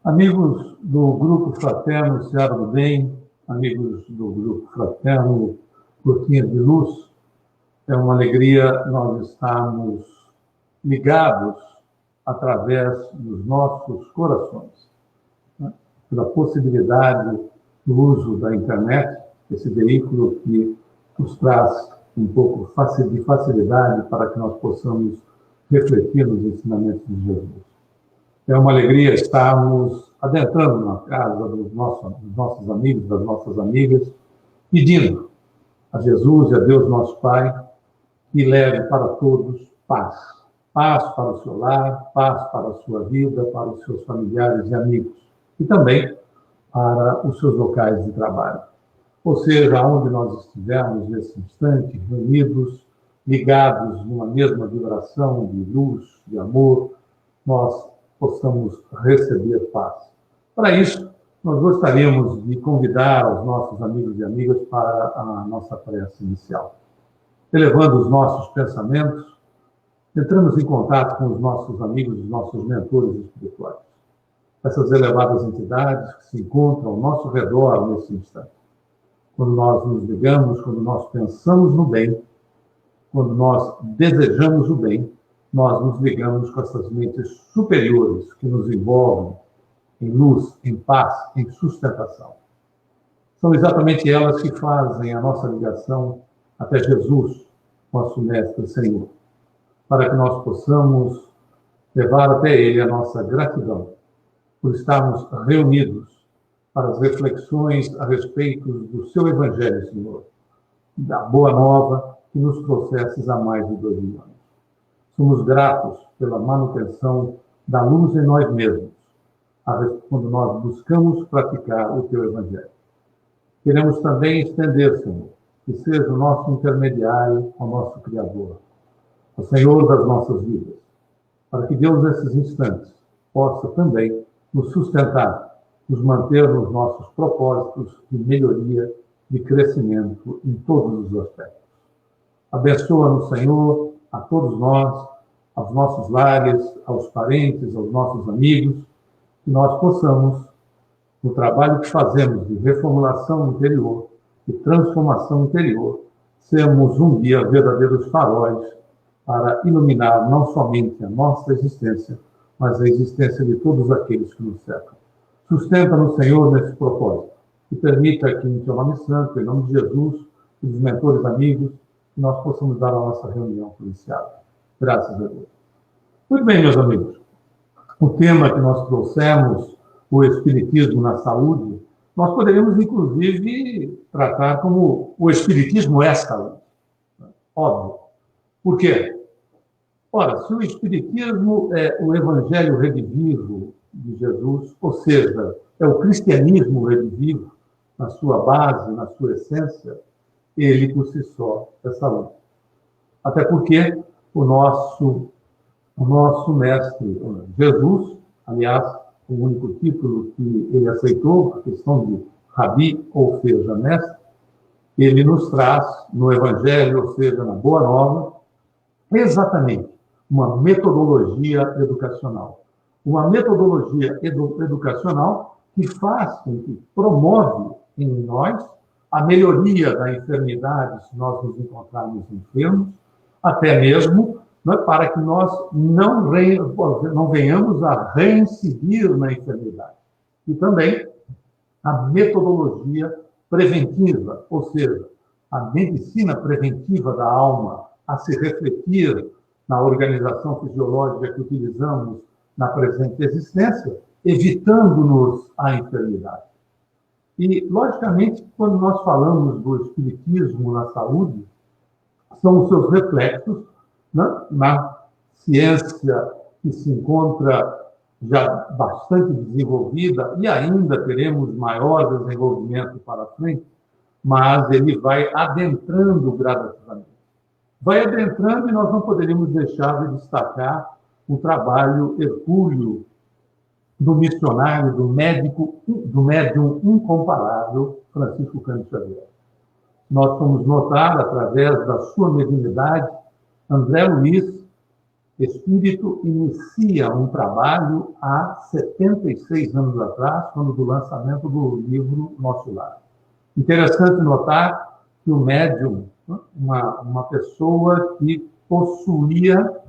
Amigos do Grupo Fraterno Seara do Bem, amigos do Grupo Fraterno Cortinha de Luz, é uma alegria nós estarmos ligados através dos nossos corações, né? Pela possibilidade do uso da internet, esse veículo que nos traz um pouco de facilidade para que nós possamos refletir nos ensinamentos de Jesus. É uma alegria estarmos adentrando na casa dos nossos amigos, das nossas amigas, pedindo a Jesus e a Deus nosso Pai que leve para todos paz. Paz para o seu lar, paz para a sua vida, para os seus familiares e amigos. E também para os seus locais de trabalho. Ou seja, onde nós estivermos nesse instante, reunidos, ligados numa mesma vibração de luz, de amor, nós possamos receber paz. Para isso, nós gostaríamos de convidar os nossos amigos e amigas para a nossa prece inicial. Elevando os nossos pensamentos, entramos em contato com os nossos amigos, os nossos mentores espirituais. Essas elevadas entidades que se encontram ao nosso redor nesse instante. Quando nós nos ligamos, quando nós pensamos no bem, quando nós desejamos o bem, nós nos ligamos com essas mentes superiores que nos envolvem em luz, em paz, em sustentação. São exatamente elas que fazem a nossa ligação até Jesus, nosso Mestre Senhor, para que nós possamos levar até Ele a nossa gratidão por estarmos reunidos para as reflexões a respeito do seu Evangelho, Senhor, da Boa Nova que nos trouxestes há mais de 2000 anos. Somos gratos pela manutenção da luz em nós mesmos, quando nós buscamos praticar o teu Evangelho. Queremos também estender, Senhor, que seja o nosso intermediário, o nosso Criador, o Senhor das nossas vidas, para que Deus, nesses instantes, possa também nos sustentar, nos manter nos nossos propósitos de melhoria, de crescimento em todos os aspectos. Abençoa-nos, Senhor, a todos nós, aos nossos lares, aos parentes, aos nossos amigos, que nós possamos, no trabalho que fazemos de reformulação interior, de transformação interior, sermos um dia verdadeiros faróis para iluminar não somente a nossa existência, mas a existência de todos aqueles que nos cercam. Sustenta-nos, Senhor, nesse propósito e permita que, em teu nome santo, em nome de Jesus, e dos mentores amigos, que nós possamos dar a nossa reunião policial. Graças a Deus. Muito bem, meus amigos. O tema que nós trouxemos, o Espiritismo na Saúde, nós poderíamos, inclusive, tratar como o Espiritismo é saúde. Óbvio. Por quê? Ora, se o Espiritismo é o Evangelho redivivo de Jesus, ou seja, é o cristianismo redivivo, na sua base, na sua essência, ele por si só é saúde. Até porque o nosso mestre, Jesus, aliás, o único título que ele aceitou, a questão de Rabi, ou seja, mestre, ele nos traz no Evangelho, ou seja, na Boa Nova, exatamente uma metodologia educacional. Uma metodologia educacional que faz, que promove em nós a melhoria da enfermidade, se nós nos encontrarmos enfermos, até mesmo, né, para que nós não venhamos a reincidir na enfermidade. E também a metodologia preventiva, ou seja, a medicina preventiva da alma, a se refletir na organização fisiológica que utilizamos na presente existência, evitando-nos a enfermidade. E, logicamente, quando nós falamos do Espiritismo na saúde, são os seus reflexos, né, na ciência que se encontra já bastante desenvolvida, e ainda teremos maior desenvolvimento para frente, mas ele vai adentrando gradativamente. Vai adentrando e nós não poderíamos deixar de destacar o trabalho hercúleo do missionário, do médium incomparável, Francisco Cândido Xavier. Nós fomos notar, através da sua mediunidade, André Luiz espírito inicia um trabalho há 76 anos atrás, quando do lançamento do livro Nosso Lar. Interessante notar que o médium, uma pessoa que possuía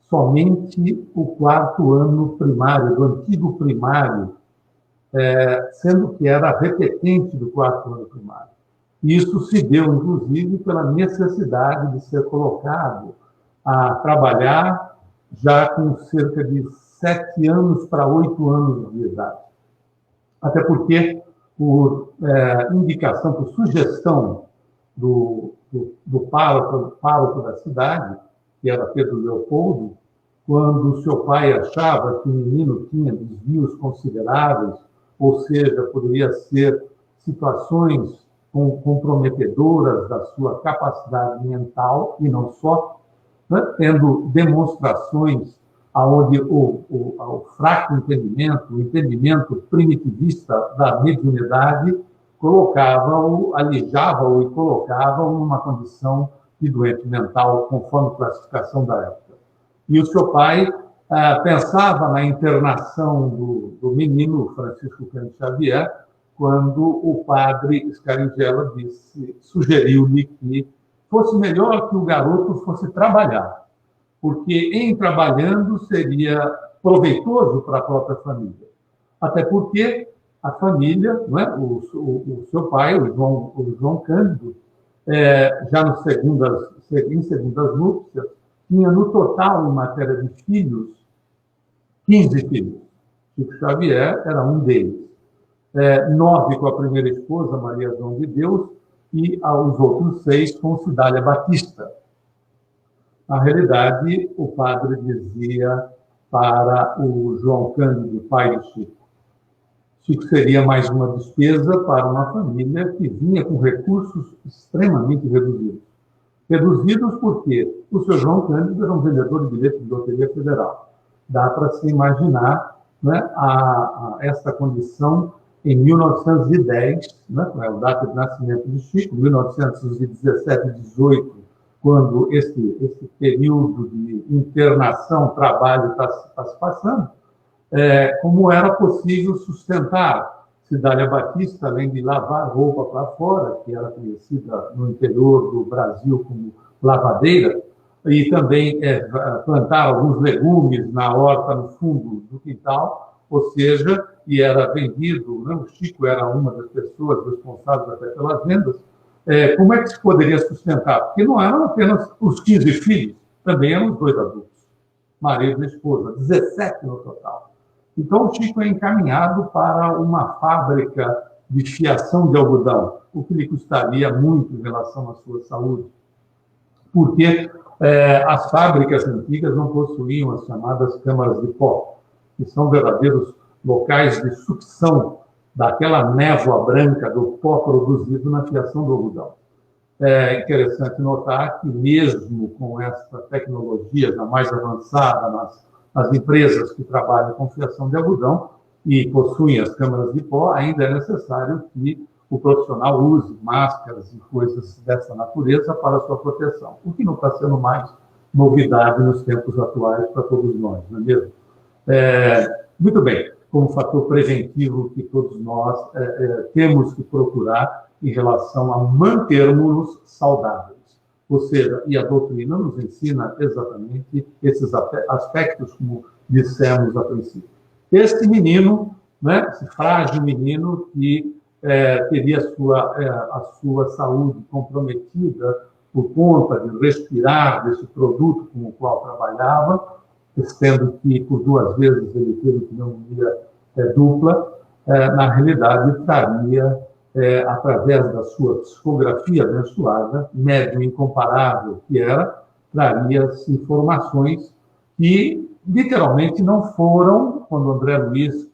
somente o 4º ano primário, do antigo primário, sendo que era repetente do 4º ano primário. Isso se deu, inclusive, pela necessidade de ser colocado a trabalhar já com cerca de 7 anos para 8 anos de idade. Até porque, por indicação, por sugestão do pároco da cidade, que era Pedro Leopoldo, quando seu pai achava que o menino tinha desvios consideráveis, ou seja, poderia ser situações comprometedoras da sua capacidade mental, e não só, né, tendo demonstrações onde o fraco entendimento, o entendimento primitivista da mediunidade, alijava-o e colocava-o numa condição de doente mental, conforme a classificação da época. E o seu pai pensava na internação do menino Francisco Cândido Xavier, quando o padre Scaringella sugeriu-lhe que fosse melhor que o garoto fosse trabalhar, porque em trabalhando seria proveitoso para a própria família. Até porque a família, não é? O seu pai, o João Cândido, já em segundas núpcias, tinha no total, em matéria de filhos, 15 filhos. Chico Xavier era um deles. 9 com a primeira esposa, Maria João de Deus, e os outros 6 com Cidália Batista. Na realidade, o padre dizia para o João Cândido, pai de Chico, Chico seria mais uma despesa para uma família que vinha com recursos extremamente reduzidos. Reduzidos porque o seu João Cândido era um vendedor de bilhetes de loteria federal. Dá para se imaginar, né, essa condição em 1910, né, é o data de nascimento de Chico, 1917 e 18, quando esse período de internação, trabalho está se passando, como era possível sustentar Cidália Batista, além de lavar roupa para fora, que era conhecida no interior do Brasil como lavadeira, e também plantar alguns legumes na horta, no fundo do quintal, ou seja, e era vendido, né? O Chico era uma das pessoas responsáveis até pelas vendas. Como é que se poderia sustentar? Porque não eram apenas os 15 filhos, também eram os 2 adultos, marido e esposa, 17 no total. Então, o Chico é encaminhado para uma fábrica de fiação de algodão, o que lhe custaria muito em relação à sua saúde, porque as fábricas antigas não possuíam as chamadas câmaras de pó, que são verdadeiros locais de sucção daquela névoa branca do pó produzido na fiação do algodão. É interessante notar que, mesmo com essa tecnologia já mais avançada nas empresas que trabalham com fiação de algodão e possuem as câmaras de pó, ainda é necessário que o profissional use máscaras e coisas dessa natureza para a sua proteção, o que não está sendo mais novidade nos tempos atuais para todos nós, não é mesmo? Muito bem, como fator preventivo que todos nós temos que procurar em relação a mantermos-nos saudáveis. Ou seja, e a doutrina nos ensina exatamente esses aspectos, como dissemos a princípio. Este menino, né, esse frágil menino que teria a sua saúde comprometida por conta de respirar desse produto com o qual trabalhava, sendo que por 2 vezes ele teve pneumonia dupla, na realidade traria, através da sua psicografia abençoada, médium incomparável que era, traria-se informações que literalmente não foram, quando André Luiz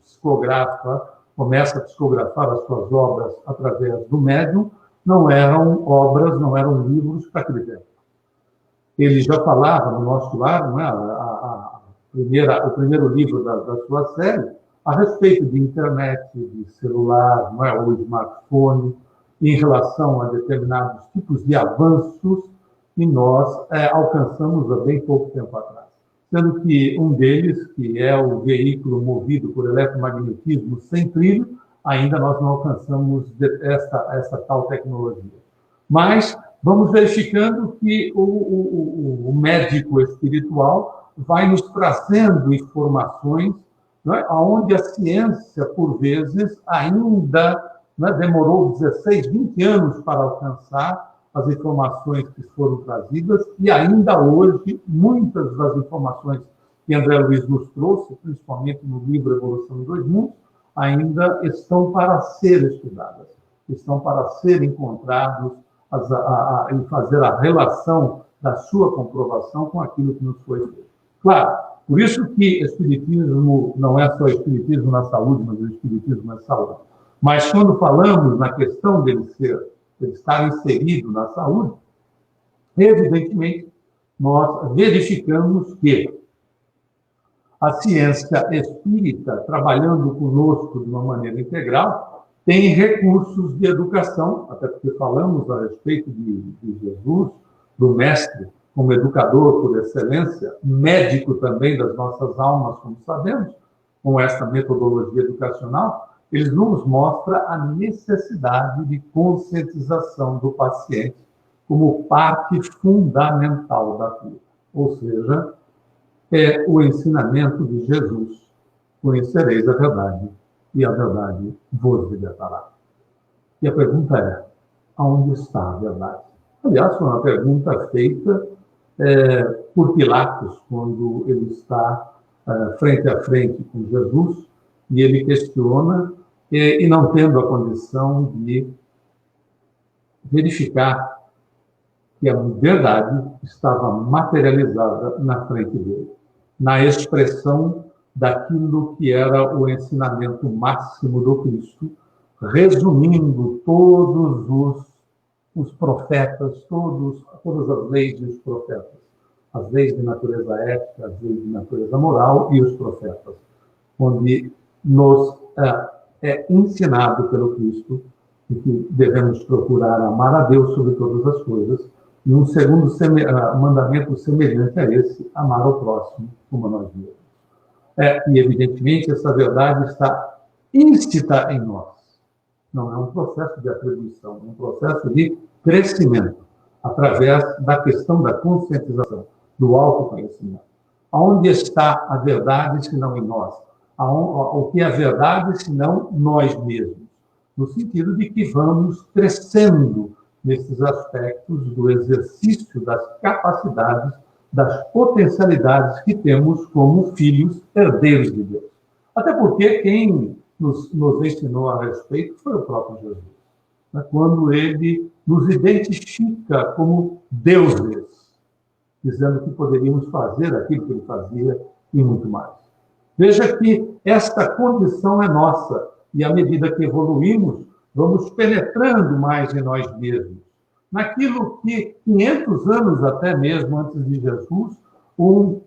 começa a psicografar as suas obras através do médium, não eram obras, não eram livros para aquele tempo. Ele já falava no Nosso Lar, não é? O primeiro livro da sua série, a respeito de internet, de celular, não é? Ou smartphone, em relação a determinados tipos de avanços que nós alcançamos há bem pouco tempo atrás. sendo que um deles, que é o veículo movido por eletromagnetismo sem trilho, ainda nós não alcançamos essa tal tecnologia. Mas vamos verificando que o médico espiritual vai nos trazendo informações, não é? Onde a ciência, por vezes, ainda, não é? Demorou 16, 20 anos para alcançar as informações que foram trazidas, e ainda hoje, muitas das informações que André Luiz nos trouxe, principalmente no livro Evolução em Dois Mundos, ainda estão para ser estudadas, estão para ser encontrados e fazer a relação da sua comprovação com aquilo que nos foi feito. Claro, por isso que Espiritismo não é só Espiritismo na saúde, mas o Espiritismo na saúde. Mas quando falamos na questão dele estar inserido na saúde, evidentemente, nós verificamos que a ciência espírita, trabalhando conosco de uma maneira integral, tem recursos de educação, até porque falamos a respeito de Jesus, do Mestre, como educador por excelência, médico também das nossas almas, como sabemos, com essa metodologia educacional, ele nos mostra a necessidade de conscientização do paciente como parte fundamental da cura. Ou seja, é o ensinamento de Jesus. Conhecereis a verdade, e a verdade vos libertará. E a pergunta é, aonde está a verdade? Aliás, foi uma pergunta feita por Pilatos, quando ele está frente a frente com Jesus, e ele questiona, e não tendo a condição de verificar que a verdade estava materializada na frente dele, na expressão daquilo que era o ensinamento máximo do Cristo, resumindo todos os profetas, todas as leis dos profetas, as leis de natureza ética, as leis de natureza moral e os profetas, onde nos é ensinado pelo Cristo que devemos procurar amar a Deus sobre todas as coisas, e um segundo mandamento semelhante a esse, amar ao próximo como a nós mesmos. E, evidentemente, essa verdade está íncita em nós. Não é um processo de atribuição, é um processo de crescimento, através da questão da conscientização, do autoconhecimento. Aonde está a verdade, se não em nós? O que é a verdade, se não nós mesmos? No sentido de que vamos crescendo nesses aspectos do exercício das capacidades, das potencialidades que temos como filhos herdeiros de Deus. Até porque quem nos ensinou a respeito foi o próprio Jesus, quando ele nos identifica como deuses, dizendo que poderíamos fazer aquilo que ele fazia e muito mais. Veja que esta condição é nossa, e à medida que evoluímos, vamos penetrando mais em nós mesmos. Naquilo que, 500 anos até mesmo antes de Jesus, um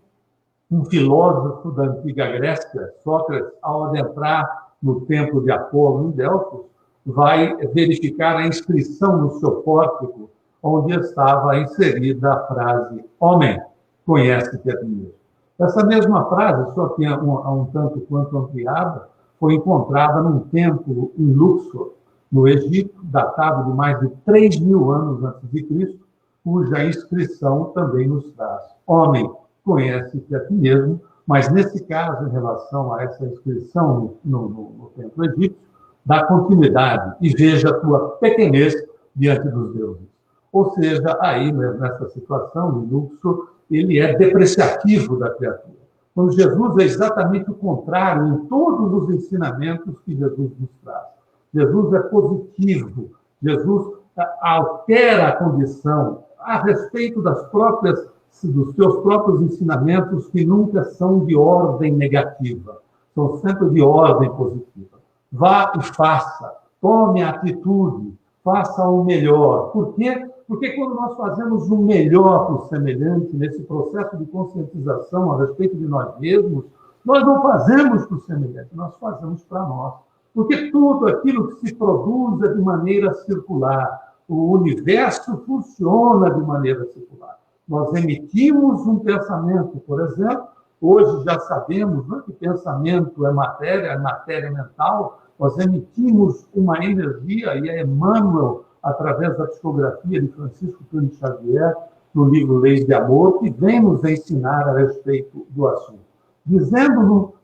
filósofo da antiga Grécia, Sócrates, ao adentrar no templo de Apolo, em Delfos, vai verificar a inscrição no seu pórtico, onde estava inserida a frase: homem, conhece-te a ti mesmo. Essa mesma frase, só que um tanto quanto ampliada, foi encontrada num templo em Luxor, no Egito, datado de mais de 3.000 anos antes de Cristo, cuja inscrição também nos traz: homem, conhece-te a ti mesmo, mas nesse caso, em relação a essa inscrição no templo egípcio, dá continuidade e veja a tua pequenez diante dos deuses. Ou seja, aí, nessa situação, o Luxor, ele é depreciativo da criatura. Quando Jesus é exatamente o contrário em todos os ensinamentos que Jesus nos traz. Jesus é positivo, Jesus altera a condição a respeito dos seus próprios ensinamentos, que nunca são de ordem negativa, são sempre de ordem positiva. Vá e faça, tome a atitude, faça o melhor. Por quê? Porque quando nós fazemos o melhor para o semelhante, nesse processo de conscientização a respeito de nós mesmos, nós não fazemos para o semelhante, nós fazemos para nós. Porque tudo aquilo que se produz é de maneira circular. O universo funciona de maneira circular. nós emitimos um pensamento, por exemplo. Hoje já sabemos, né, que pensamento é matéria mental. Nós emitimos uma energia, e é Emmanuel, através da psicografia de Francisco Cândido Xavier, no livro Leis de Amor, que vem nos ensinar a respeito do assunto. Dizendo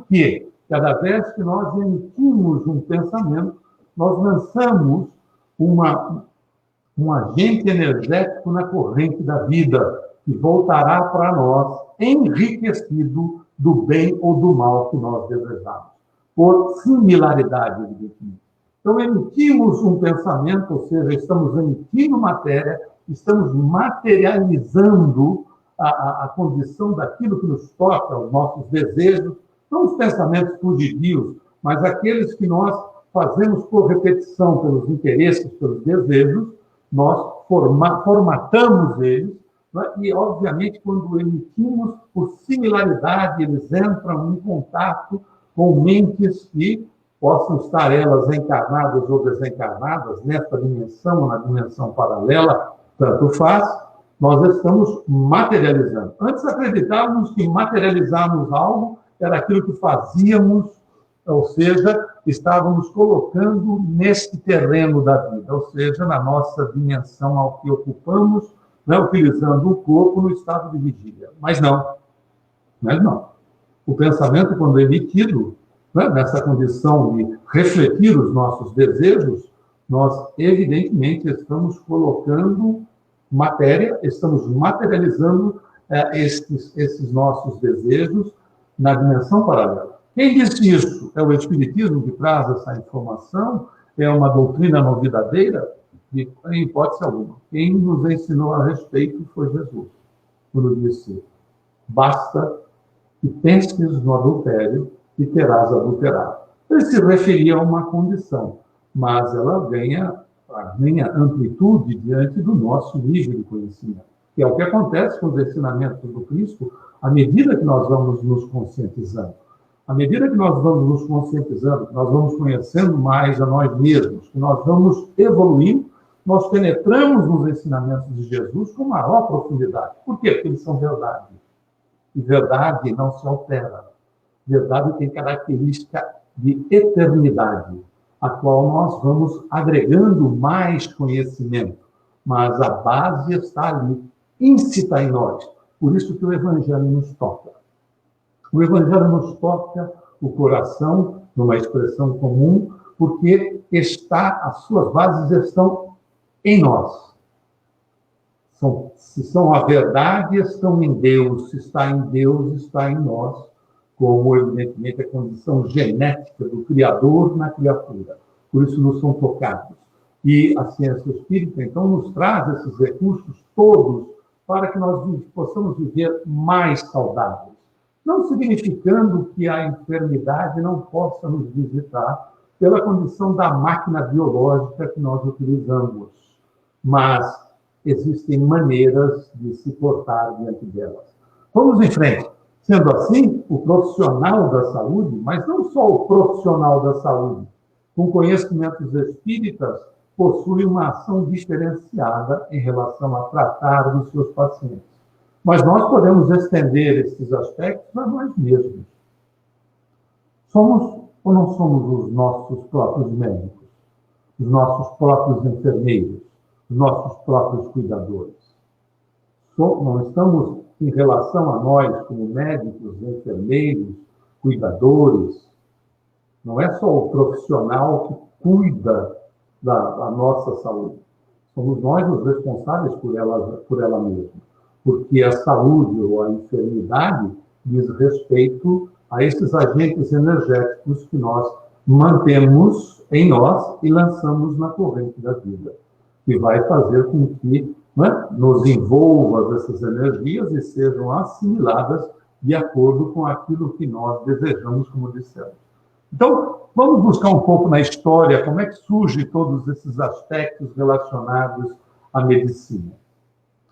que, cada vez que nós emitimos um pensamento, nós lançamos um agente energético na corrente da vida, que voltará para nós enriquecido do bem ou do mal que nós desejamos, por similaridade, evidentemente. Então, emitimos um pensamento, ou seja, estamos emitindo matéria, estamos materializando a condição daquilo que nos toca, os nossos desejos, não os pensamentos fugidios, mas aqueles que nós fazemos por repetição, pelos interesses, pelos desejos, nós formatamos eles, né? E, obviamente, quando emitimos, por similaridade, eles entram em contato com mentes que possam estar elas encarnadas ou desencarnadas, nesta dimensão ou na dimensão paralela, tanto faz, nós estamos materializando. Antes acreditávamos que materializarmos algo era aquilo que fazíamos, ou seja, estávamos colocando neste terreno da vida, ou seja, na nossa dimensão ao que ocupamos, né, utilizando o corpo no estado de vigília. Mas não. O pensamento, quando emitido, né, nessa condição de refletir os nossos desejos, nós, evidentemente, estamos colocando matéria, estamos materializando esses nossos desejos na dimensão paralela. Quem diz isso? É o Espiritismo que traz essa informação? É uma doutrina novidadeira? Em hipótese alguma. Quem nos ensinou a respeito foi Jesus, quando disse: basta que penses no adultério e terás adulterado. Ele se referia a uma condição, mas ela ganha amplitude diante do nosso nível de conhecimento, que é o que acontece com os ensinamentos do Cristo, à medida que nós vamos nos conscientizando. À medida que nós vamos nos conscientizando, que nós vamos conhecendo mais a nós mesmos, que nós vamos evoluindo, nós penetramos nos ensinamentos de Jesus com maior profundidade. Por quê? Porque eles são verdade. E verdade não se altera. Verdade tem característica de eternidade, a qual nós vamos agregando mais conhecimento. Mas a base está ali, íncita em nós. Por isso que o Evangelho nos toca. O Evangelho nos toca o coração, numa expressão comum, porque as suas bases estão em nós. Se são a verdade, estão em Deus. Se está em Deus, está em nós, como, evidentemente, a condição genética do Criador na criatura. Por isso, nos são tocados. E a ciência espírita, então, nos traz esses recursos todos para que nós possamos viver mais saudáveis. Não significando que a enfermidade não possa nos visitar pela condição da máquina biológica que nós utilizamos, mas existem maneiras de se portar diante delas. Vamos em frente. Sendo assim, o profissional da saúde, mas não só o profissional da saúde, com conhecimentos espíritas, possui uma ação diferenciada em relação a tratar dos seus pacientes. Mas nós podemos estender esses aspectos a nós mesmos. Somos ou não somos os nossos próprios médicos, os nossos próprios enfermeiros, os nossos próprios cuidadores? Não estamos, em relação a nós, como médicos, enfermeiros, cuidadores, não é só o profissional que cuida da nossa saúde. Somos nós os responsáveis por ela mesma. Porque a saúde ou a enfermidade diz respeito a esses agentes energéticos que nós mantemos em nós e lançamos na corrente da vida, que vai fazer com que, né, nos envolva essas energias e sejam assimiladas de acordo com aquilo que nós desejamos, como dissemos. Então, vamos buscar um pouco na história como é que surgem todos esses aspectos relacionados à medicina.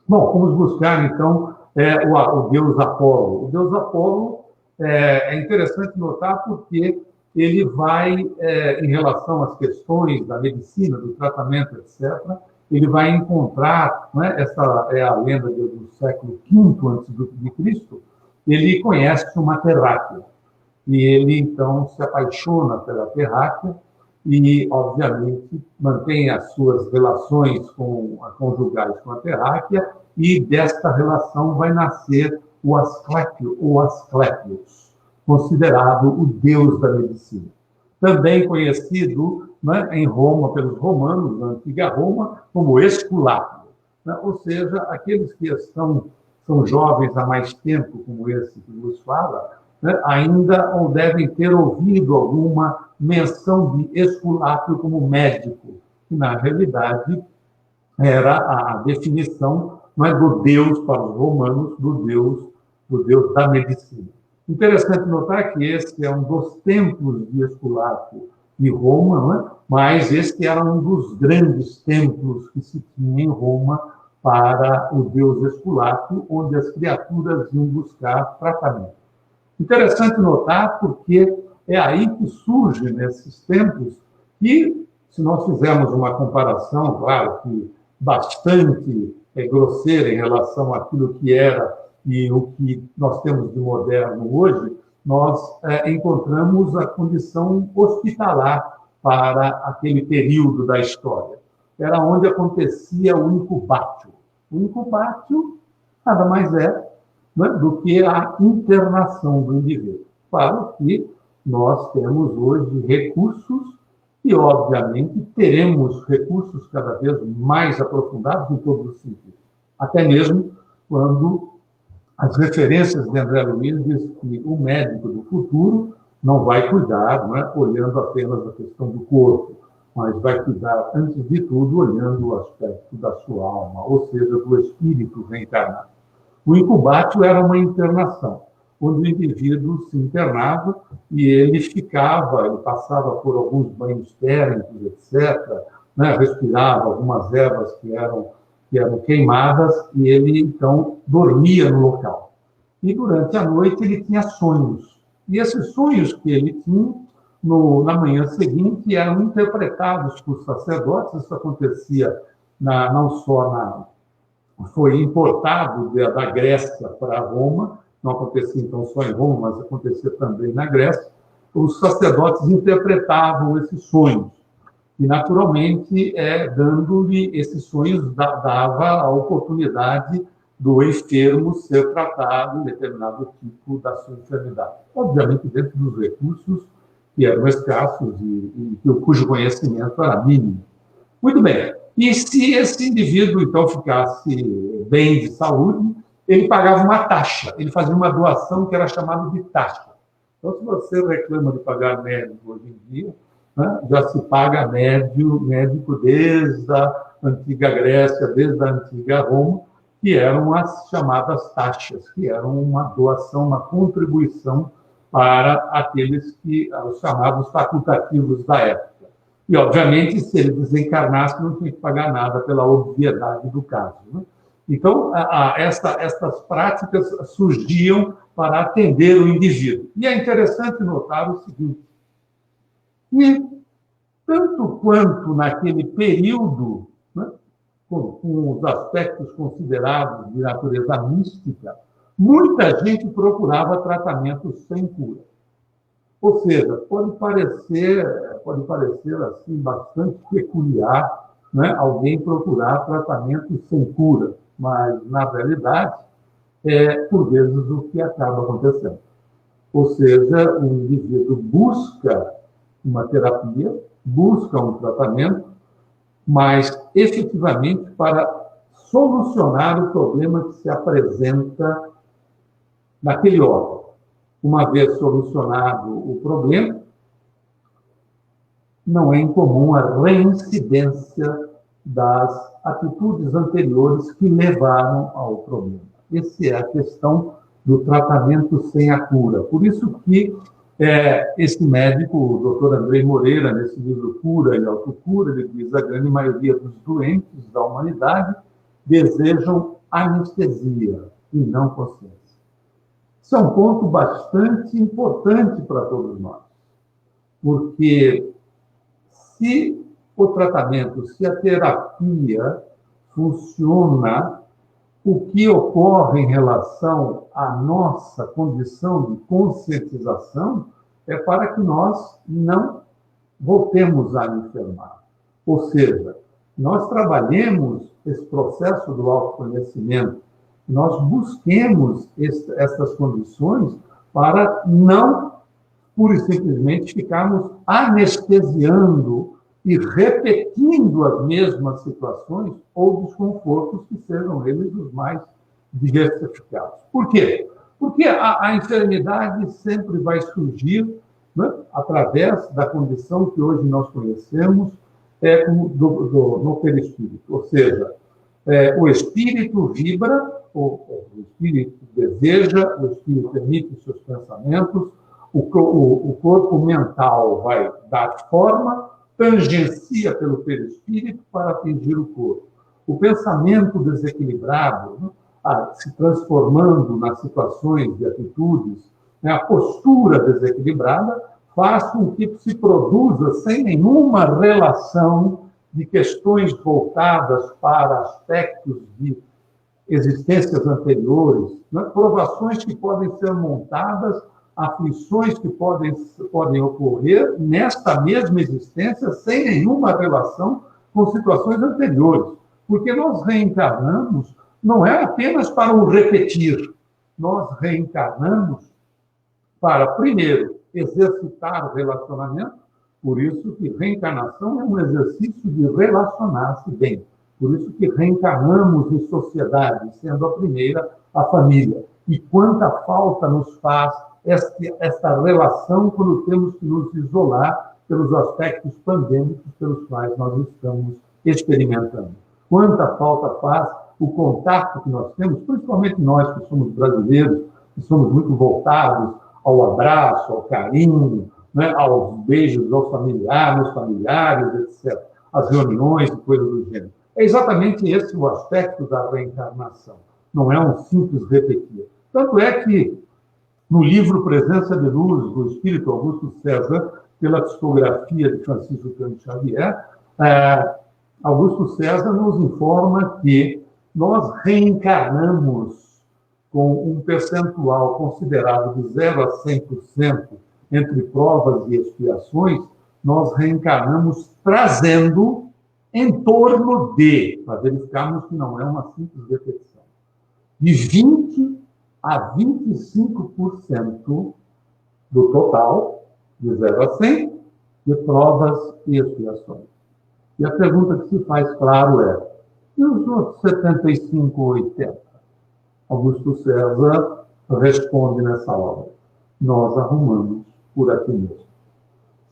Bom, vamos buscar, então, o deus Apolo. O deus Apolo é interessante notar porque ele vai, em relação às questões da medicina, do tratamento, etc., ele vai encontrar, né, essa é a lenda do século V a.C., ele conhece uma terráquea. E ele, então, se apaixona pela terráquea e, obviamente, mantém as suas relações conjugais com a terráquea, e desta relação vai nascer o Asclépio, ou Asclépios, considerado o deus da medicina. Também conhecido, né, em Roma, pelos romanos, na antiga Roma, como Esculápio, né? Ou seja, aqueles que são jovens há mais tempo, como esse que nos fala, né, ainda não devem ter ouvido alguma menção de Esculápio como médico, que, na realidade, era a definição, não é, do Deus para os romanos, do Deus da medicina. Interessante notar que esse é um dos templos de Esculápio de Roma, não é? Mas este era um dos grandes templos que se tinha em Roma para o deus Esculápio, onde as criaturas iam buscar tratamento. Interessante notar porque é aí que surge, nesses templos, e se nós fizermos uma comparação, claro que bastante grosseira em relação àquilo que era e o que nós temos de moderno hoje, nós encontramos a condição hospitalar para aquele período da história. Era onde acontecia o incubatio. O incubatio nada mais é, né, do que a internação do indivíduo. Claro que nós temos hoje recursos e, obviamente, teremos recursos cada vez mais aprofundados em todos os sentidos. Até mesmo quando as referências de André Luiz dizem que o médico do futuro não vai cuidar, não é, olhando apenas a questão do corpo, mas vai cuidar, antes de tudo, olhando o aspecto da sua alma, ou seja, do espírito reencarnado. O incubatio era uma internação, onde o indivíduo se internava e ele passava por alguns banhos térmicos, etc., né, respirava algumas ervas que eram queimadas, e ele, então, dormia no local. E, durante a noite, ele tinha sonhos. E esses sonhos que ele tinha, na manhã seguinte, eram interpretados por sacerdotes. Isso acontecia não só foi importado da Grécia para Roma, não acontecia então só em Roma, mas acontecia também na Grécia. Os sacerdotes interpretavam esses sonhos e, naturalmente, dando-lhe esses sonhos, dava a oportunidade do enfermo ser tratado em determinado tipo da sua enfermidade. Obviamente, dentro dos recursos que eram escassos e cujo conhecimento era mínimo. Muito bem. E se esse indivíduo, então, ficasse bem de saúde, ele pagava uma taxa, ele fazia uma doação que era chamada de taxa. Então, se você reclama de pagar médico hoje em dia, né, já se paga médico desde a antiga Grécia, desde a antiga Roma, que eram as chamadas taxas, que eram uma doação, uma contribuição para aqueles os chamados facultativos da época. E, obviamente, se ele desencarnasse, não tinha que pagar nada pela obviedade do caso, né? Então, estas práticas surgiam para atender o indivíduo. E é interessante notar o seguinte, que, tanto quanto naquele período, né, com os aspectos considerados de natureza mística, muita gente procurava tratamentos sem cura. Ou seja, pode parecer assim, bastante peculiar, né, alguém procurar tratamento sem cura, mas, na realidade, por vezes, o que acaba acontecendo. Ou seja, o indivíduo busca uma terapia, busca um tratamento, mas, efetivamente, para solucionar o problema que se apresenta naquele órgão. Uma vez solucionado o problema, não é incomum a reincidência das atitudes anteriores que levaram ao problema. Essa é a questão do tratamento sem a cura. Por isso que esse médico, o doutor Andrei Moreira, nesse livro Cura e Autocura, ele diz que a grande maioria dos doentes da humanidade desejam anestesia e não consciência. Isso é um ponto bastante importante para todos nós, porque se o tratamento, se a terapia funciona, o que ocorre em relação à nossa condição de conscientização é para que nós não voltemos a enfermar. Ou seja, nós trabalhemos esse processo do autoconhecimento, nós busquemos essas condições para não, pura e simplesmente, ficarmos anestesiando e repetindo as mesmas situações ou desconfortos que sejam eles os mais diversificados. Por quê? Porque a enfermidade sempre vai surgir, né, através da condição que hoje nós conhecemos no perispírito. Ou seja, o espírito vibra, o espírito deseja, o espírito emite os seus pensamentos, o corpo mental vai dar forma, tangencia pelo perispírito para atingir o corpo. O pensamento desequilibrado, né, se transformando nas situações de atitudes, né, a postura desequilibrada faz com que se produza, sem nenhuma relação de questões voltadas para aspectos de existências anteriores, né, provações que podem ser montadas, aflições que podem ocorrer nesta mesma existência sem nenhuma relação com situações anteriores. Porque nós reencarnamos não é apenas para o repetir, nós reencarnamos para, primeiro, exercitar o relacionamento, por isso que reencarnação é um exercício de relacionar-se bem. Por isso que reencarnamos em sociedade, sendo a primeira a família. E quanta falta nos faz esta relação quando temos que nos isolar pelos aspectos pandêmicos pelos quais nós estamos experimentando. Quanta falta faz o contato que nós temos, principalmente nós que somos brasileiros, que somos muito voltados ao abraço, ao carinho, né, aos beijos aos familiares, etc., as reuniões e coisas do gênero. É exatamente esse o aspecto da reencarnação. Não é um simples repetir. Tanto é que, no livro Presença de Luz, do Espírito Augusto César, pela psicografia de Francisco Cândido Xavier, Augusto César nos informa que nós reencarnamos com um percentual considerado de 0 a 100% entre provas e expiações, nós reencarnamos trazendo em torno de, para verificarmos que não é uma simples repetição, de 20 a 25% do total, de 0 a 100, de provas e expiações. E a pergunta que se faz, claro, e os outros 75 ou 80? Augusto César responde nessa obra: nós arrumamos por aqui mesmo.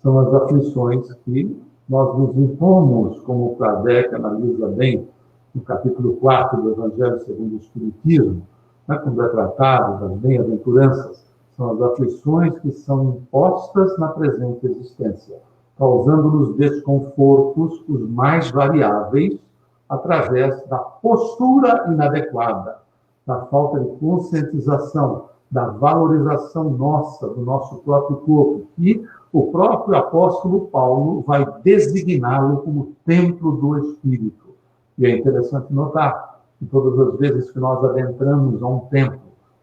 São as aflições que nós nos impomos, como Kardec analisa bem no capítulo 4 do Evangelho segundo o Espiritismo, né, quando é tratado das bem-aventuranças, são as aflições que são impostas na presente existência, causando-nos desconfortos os mais variáveis através da postura inadequada, da falta de conscientização, da valorização nossa, do nosso próprio corpo, que o próprio apóstolo Paulo vai designá-lo como templo do Espírito. E é interessante notar que todas as vezes que nós adentramos a um templo,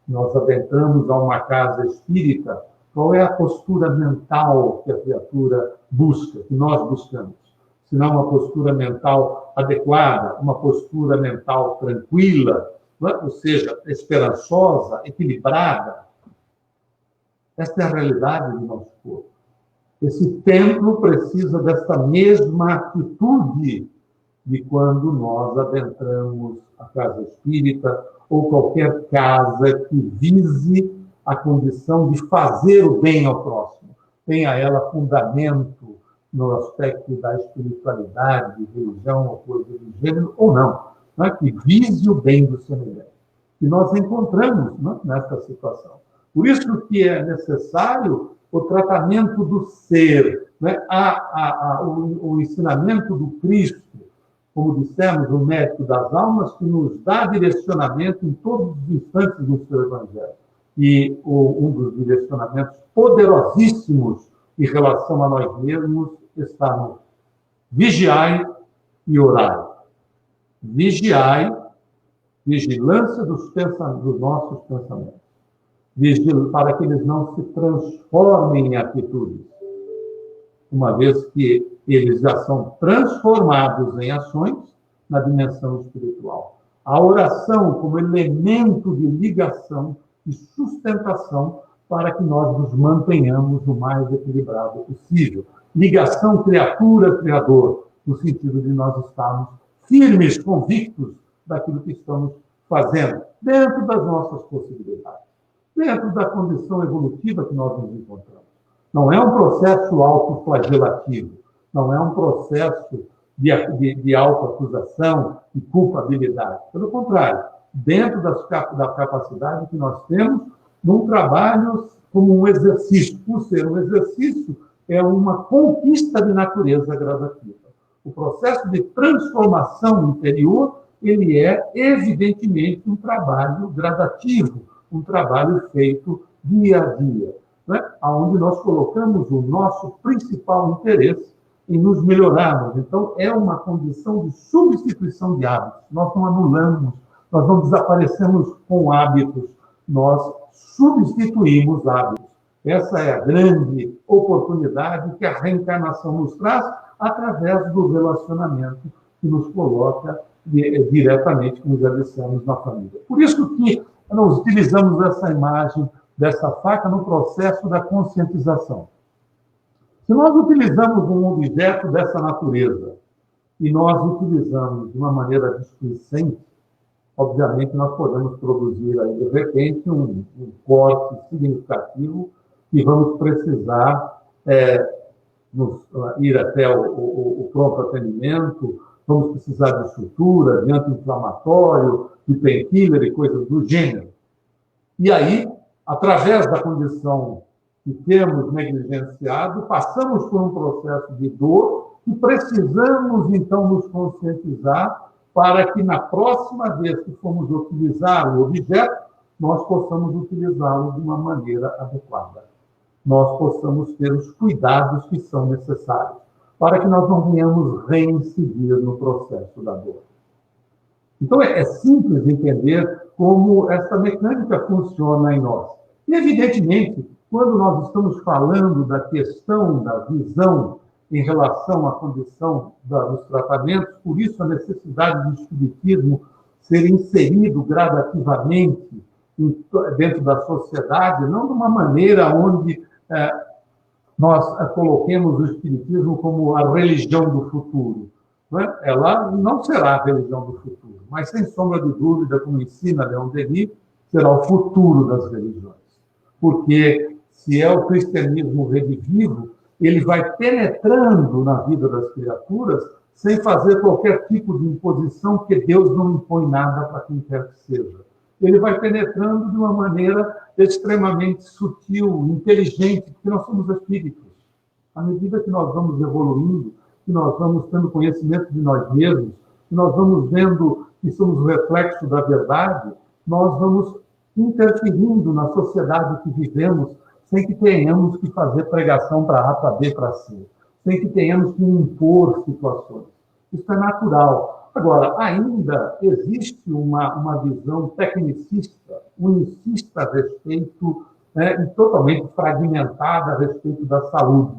nós adentramos a uma casa espírita, qual é a postura mental que a criatura busca, que nós buscamos? Se não uma postura mental adequada, uma postura mental tranquila, ou seja, esperançosa, equilibrada. Esta é a realidade do nosso corpo. Esse templo precisa dessa mesma atitude de quando nós adentramos a casa espírita ou qualquer casa que vise a condição de fazer o bem ao próximo. Tenha ela fundamento no aspecto da espiritualidade, de religião ou coisa do gênero, ou não. Né, que vise o bem do semelhante. E nós encontramos, né, nessa situação. Por isso que é necessário o tratamento do ser, né, o ensinamento do Cristo, como dissemos, o mérito das almas, que nos dá direcionamento em todos os instantes do seu Evangelho. E um dos direcionamentos poderosíssimos em relação a nós mesmos está Vigiai e orai. Vigiai, vigilância dos nossos pensamentos. Para que eles não se transformem em atitudes, uma vez que eles já são transformados em ações na dimensão espiritual. A oração como elemento de ligação e sustentação para que nós nos mantenhamos o mais equilibrado possível. Ligação criatura-criador, no sentido de nós estarmos firmes, convictos daquilo que estamos fazendo, dentro das nossas possibilidades, dentro da condição evolutiva que nós nos encontramos. Não é um processo autoflagelativo, não é um processo de autoacusação e culpabilidade. Pelo contrário, dentro da capacidade que nós temos, num trabalho como um exercício. Por ser um exercício, é uma conquista de natureza gradativa. O processo de transformação interior, ele é, evidentemente, um trabalho gradativo, um trabalho feito dia a dia, né? Onde nós colocamos o nosso principal interesse em nos melhorarmos. Então, é uma condição de substituição de hábitos. Nós não anulamos, nós não desaparecemos com hábitos, nós substituímos hábitos. Essa é a grande oportunidade que a reencarnação nos traz através do relacionamento que nos coloca diretamente, como já dissemos, na família. Por isso que nós utilizamos essa imagem dessa faca no processo da conscientização. Se nós utilizamos um objeto dessa natureza e nós utilizamos de uma maneira displicente, obviamente nós podemos produzir aí, de repente, um corte significativo e vamos precisar ir até o pronto atendimento, vamos precisar de sutura, de anti-inflamatório, de painkiller e coisas do gênero. E aí, através da condição que temos negligenciado, passamos por um processo de dor e precisamos, então, nos conscientizar para que, na próxima vez que formos utilizar o objeto, nós possamos utilizá-lo de uma maneira adequada. Nós possamos ter os cuidados que são necessários para que nós não venhamos reincidir no processo da dor. Então, é simples entender como essa mecânica funciona em nós. E, evidentemente, quando nós estamos falando da questão da visão em relação à condição dos tratamentos, por isso a necessidade do espiritismo ser inserido gradativamente dentro da sociedade, não de uma maneira onde nós coloquemos o espiritismo como a religião do futuro. Não é? Ela não será a religião do futuro, mas, sem sombra de dúvida, como ensina Leon Denis, será o futuro das religiões. Porque, se é o cristianismo redivivo, ele vai penetrando na vida das criaturas sem fazer qualquer tipo de imposição, porque Deus não impõe nada para quem quer que seja. Ele vai penetrando de uma maneira extremamente sutil, inteligente, porque nós somos espíritos. À medida que nós vamos evoluindo, que nós vamos tendo conhecimento de nós mesmos, que nós vamos vendo que somos o reflexo da verdade, nós vamos interferindo na sociedade que vivemos, sem que tenhamos que fazer pregação para A, para B, para C, sem que tenhamos que impor situações. Isso é natural. Agora, ainda existe uma visão tecnicista, unicista a respeito, e totalmente fragmentada a respeito da saúde,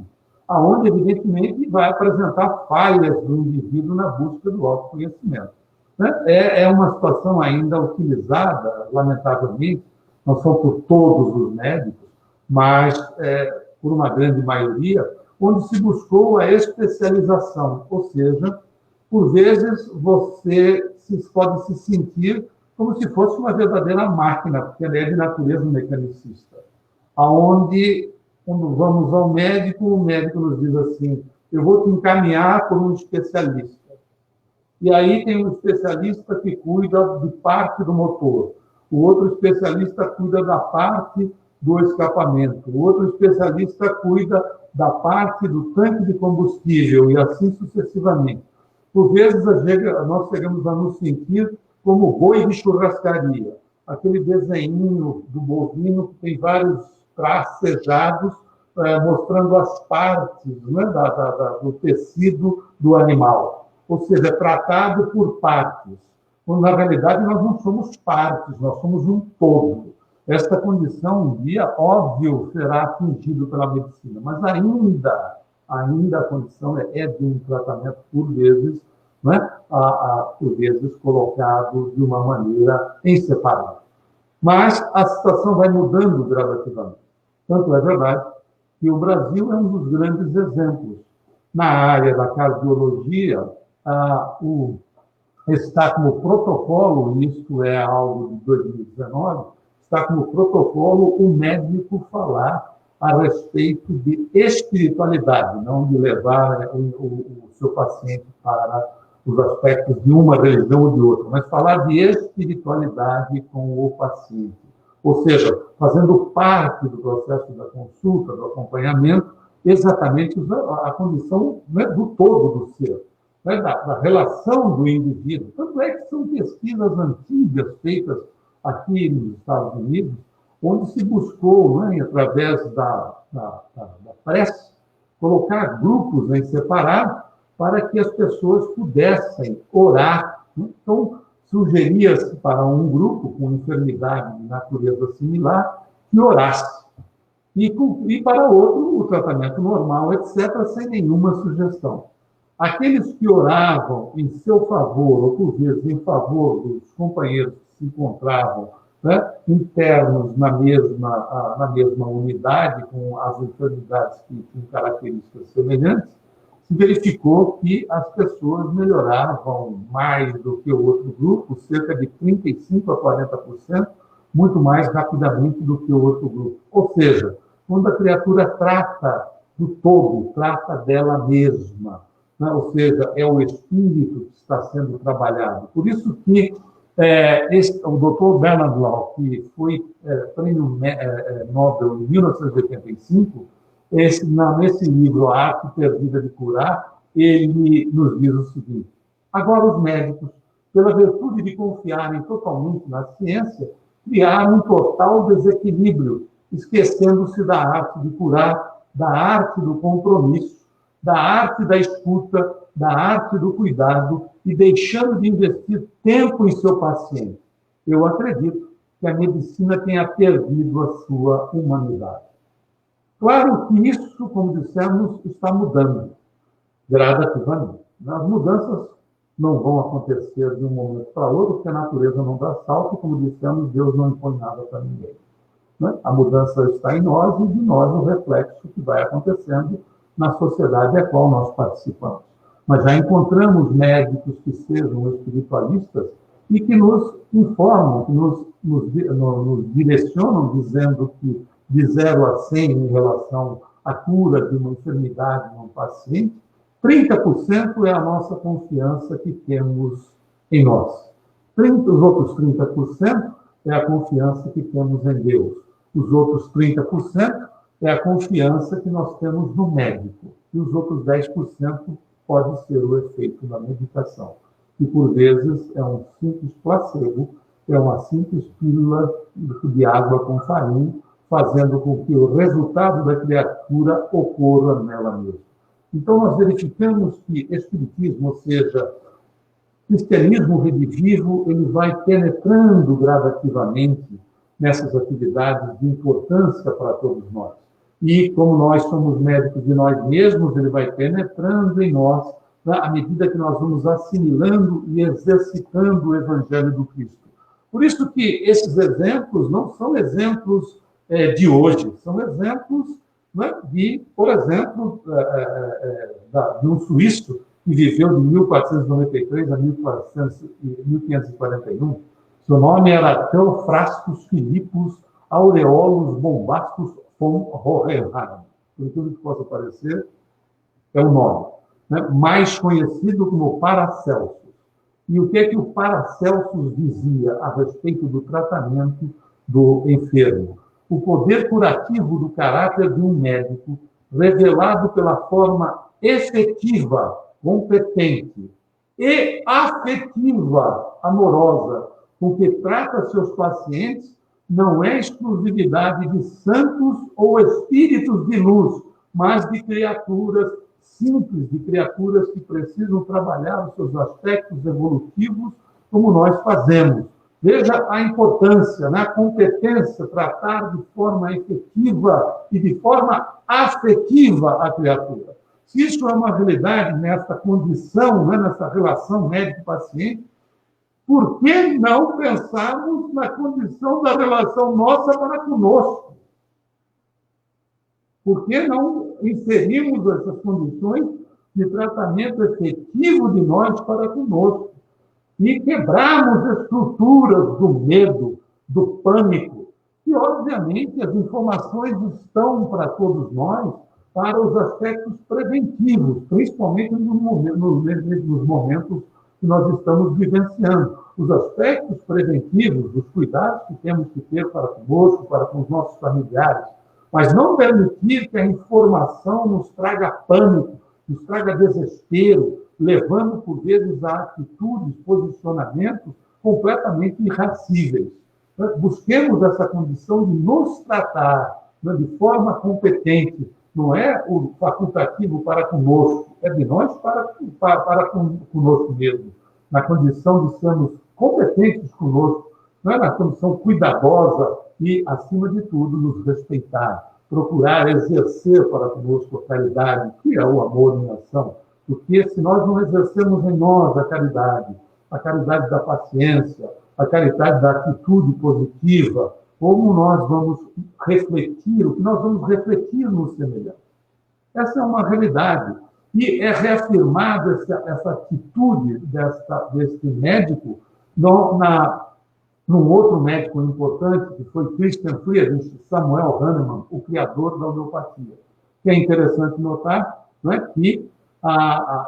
aonde, evidentemente, vai apresentar falhas do indivíduo na busca do autoconhecimento. É uma situação ainda utilizada, lamentavelmente, não são por todos os médicos, mas por uma grande maioria, onde se buscou a especialização, ou seja, por vezes você pode se sentir como se fosse uma verdadeira máquina, porque ela é de natureza mecanicista, aonde, quando vamos ao médico, o médico nos diz assim: eu vou te encaminhar por um especialista. E aí tem um especialista que cuida de parte do motor, o outro especialista cuida da parte do escapamento, o outro especialista cuida da parte do tanque de combustível, e assim sucessivamente. Por vezes, nós chegamos a nos sentir como boi de churrascaria, aquele desenho do bovino que tem vários tracejados mostrando as partes, né, do tecido do animal. Ou seja, é tratado por partes. Quando, na realidade, nós não somos partes, nós somos um todo. Esta condição, um dia, óbvio, será atingida pela medicina, mas ainda a condição é de um tratamento, por vezes, né, por vezes colocado de uma maneira em separado. Mas a situação vai mudando gradativamente. Tanto é verdade que o Brasil é um dos grandes exemplos. Na área da cardiologia, está como protocolo, isto é algo de 2019, está como protocolo o médico falar a respeito de espiritualidade, não de levar o seu paciente para os aspectos de uma religião ou de outra, mas falar de espiritualidade com o paciente. Ou seja, fazendo parte do processo da consulta, do acompanhamento, exatamente a condição, né, do todo do ser, né, da relação do indivíduo. Tanto é que são pesquisas antigas feitas aqui nos Estados Unidos, onde se buscou, né, através da prece, colocar grupos em separado para que as pessoas pudessem orar. Então, sugeria-se para um grupo com enfermidade de natureza similar que orasse. E para outro, o tratamento normal, etc., sem nenhuma sugestão. Aqueles que oravam em seu favor, ou por vezes em favor dos companheiros que se encontravam, né, internos na mesma unidade, com as enfermidades que tinham características semelhantes, se verificou que as pessoas melhoravam mais do que o outro grupo, cerca de 35% a 40%, muito mais rapidamente do que o outro grupo. Ou seja, quando a criatura trata do todo, trata dela mesma, né? Ou seja, é o espírito que está sendo trabalhado. Por isso que o Dr. Bernard Law, que foi prêmio Nobel em 1985, nesse livro, A Arte Perdida de Curar, ele nos diz o seguinte: agora os médicos, pela virtude de confiarem totalmente na ciência, criaram um total desequilíbrio, esquecendo-se da arte de curar, da arte do compromisso, da arte da escuta, da arte do cuidado e deixando de investir tempo em seu paciente. Eu acredito que a medicina tenha perdido a sua humanidade. Claro que isso, como dissemos, está mudando gradativamente. As mudanças não vão acontecer de um momento para outro, porque a natureza não dá salto, e, como dissemos, Deus não impõe nada para ninguém. A mudança está em nós e de nós o reflexo que vai acontecendo na sociedade a qual nós participamos. Mas já encontramos médicos que sejam espiritualistas e que nos informam, que nos direcionam, dizendo que de 0 a 100 em relação à cura de uma enfermidade num paciente, 30% é a nossa confiança que temos em nós. Os outros 30% é a confiança que temos em Deus. Os outros 30% é a confiança que nós temos no médico. E os outros 10% pode ser o efeito da medicação, que por vezes é um simples placebo, é uma simples pílula de água com farinha, fazendo com que o resultado da criatura ocorra nela mesma. Então, nós verificamos que espiritismo, ou seja, cristianismo redivivo, ele vai penetrando gradativamente nessas atividades de importância para todos nós. E, como nós somos médicos de nós mesmos, ele vai penetrando em nós, à medida que nós vamos assimilando e exercitando o Evangelho do Cristo. Por isso que esses exemplos não são exemplos de hoje, são exemplos, né, por exemplo, de um suíço que viveu de 1493 a 1541. Seu nome era Theophrastus Philippus Aureolus Bombastus von Hohenheim. Por tudo que possa parecer, é o nome, né, mais conhecido como Paracelsus. E o que o Paracelsus dizia a respeito do tratamento do enfermo? O poder curativo do caráter de um médico, revelado pela forma efetiva, competente e afetiva, amorosa, com que trata seus pacientes, não é exclusividade de santos ou espíritos de luz, mas de criaturas simples, de criaturas que precisam trabalhar os seus aspectos evolutivos como nós fazemos. Veja a importância, a competência, tratar de forma efetiva e de forma afetiva a criatura. Se isso é uma realidade nessa condição, nessa relação médico-paciente, por que não pensarmos na condição da relação nossa para conosco? Por que não inserimos essas condições de tratamento efetivo de nós para conosco? E quebrarmos estruturas do medo, do pânico. E, obviamente, as informações estão para todos nós para os aspectos preventivos, principalmente nos momentos que nós estamos vivenciando. Os aspectos preventivos, dos cuidados que temos que ter para conosco, para com os nossos familiares, mas não permitir que a informação nos traga pânico, nos traga desespero, levando, por vezes, a atitudes, posicionamentos completamente irracíveis. Busquemos essa condição de nos tratar de forma competente. Não é o facultativo para conosco, é de nós para conosco mesmo. Na condição de sermos competentes conosco, não é na condição cuidadosa e, acima de tudo, nos respeitar. Procurar exercer para conosco a caridade, que é o amor em ação. Porque se nós não exercemos em nós a caridade da paciência, a caridade da atitude positiva, como nós vamos refletir, o que nós vamos refletir no semelhante. Essa é uma realidade. E é reafirmada essa atitude desse médico num outro médico importante, que foi Christian Friedrich Samuel Hahnemann, o criador da homeopatia. Que é interessante notar, não é, que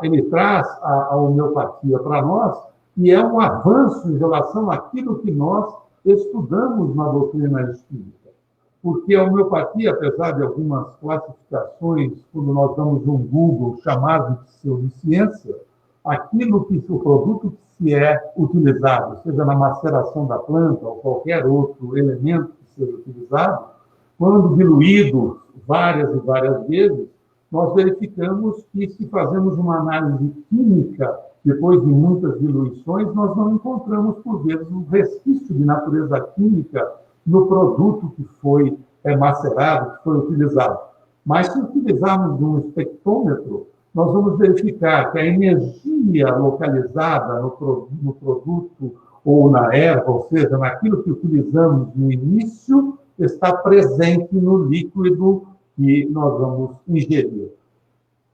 ele traz a homeopatia para nós e é um avanço em relação àquilo que nós estudamos na doutrina espírita. Porque a homeopatia, apesar de algumas classificações, quando nós damos um Google chamado de pseudociência, aquilo que o produto que se é utilizado, seja na maceração da planta ou qualquer outro elemento que seja utilizado, quando diluído várias e várias vezes, nós verificamos que, se fazemos uma análise química, depois de muitas diluições, nós não encontramos, por vezes, um resquício de natureza química no produto que foi macerado, que foi utilizado. Mas, se utilizarmos um espectrômetro, nós vamos verificar que a energia localizada no produto ou na erva, ou seja, naquilo que utilizamos no início, está presente no líquido que nós vamos ingerir,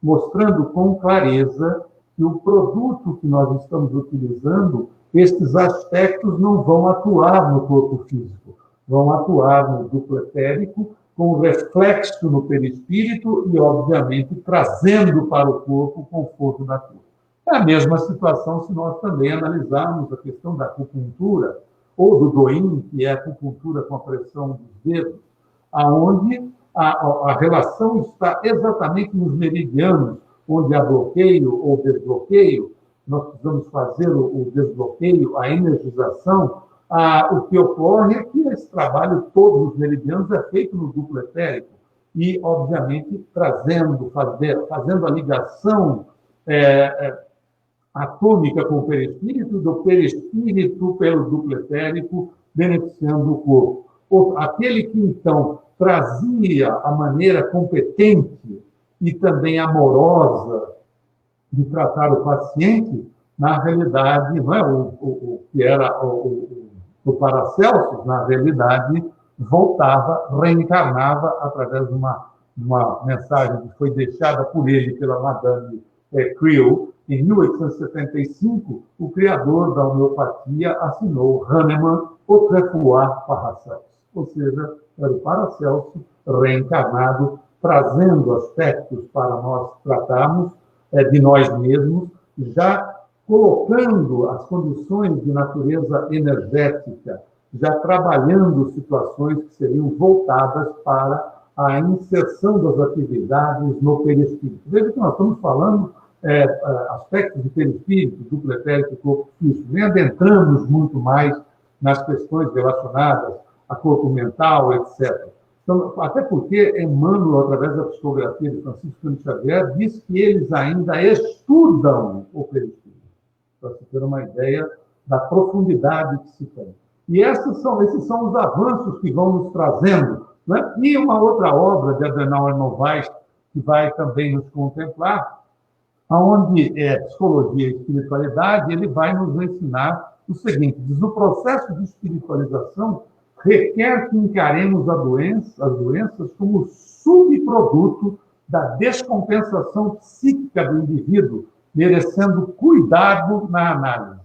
mostrando com clareza que o produto que nós estamos utilizando, estes aspectos não vão atuar no corpo físico, vão atuar no duplo etérico, com reflexo no perispírito e, obviamente, trazendo para o corpo o conforto da cura. É a mesma situação se nós também analisarmos a questão da acupuntura, ou do doim, que é a acupuntura com a pressão dos dedos, aonde a relação está exatamente nos meridianos, onde há bloqueio ou desbloqueio, nós precisamos fazer o desbloqueio, a energização. O que ocorre é que esse trabalho, todos os meridianos, é feito no duplo etérico e, obviamente, fazendo a ligação atômica com o perispírito, do perispírito pelo duplo etérico, beneficiando o corpo. Aquele que, então, trazia a maneira competente e também amorosa de tratar o paciente, na realidade, não é o que era o Paracelsus, na realidade, voltava, reencarnava através de uma mensagem que foi deixada por ele, pela Madame Creel. Em 1875, o criador da homeopatia assinou Hahnemann Autrefois Paracelsus, ou seja, era o Paracelso reencarnado, trazendo aspectos para nós tratarmos de nós mesmos, já colocando as condições de natureza energética, já trabalhando situações que seriam voltadas para a inserção das atividades no perispírito. Veja que nós estamos falando aspectos de perispírito, duplo etérico, corpo físico. Nem adentramos muito mais nas questões relacionadas a corpo mental, etc. Então, até porque Emmanuel, através da psicografia de Francisco Cândido Xavier, diz que eles ainda estudam o perispírito, para se ter uma ideia da profundidade que se tem. E esses são os avanços que vão nos trazendo, né? E uma outra obra de Adenauer Novaes, que vai também nos contemplar, onde psicologia e espiritualidade, ele vai nos ensinar o seguinte: diz, o processo de espiritualização requer que encaremos as doenças como subproduto da descompensação psíquica do indivíduo, merecendo cuidado na análise.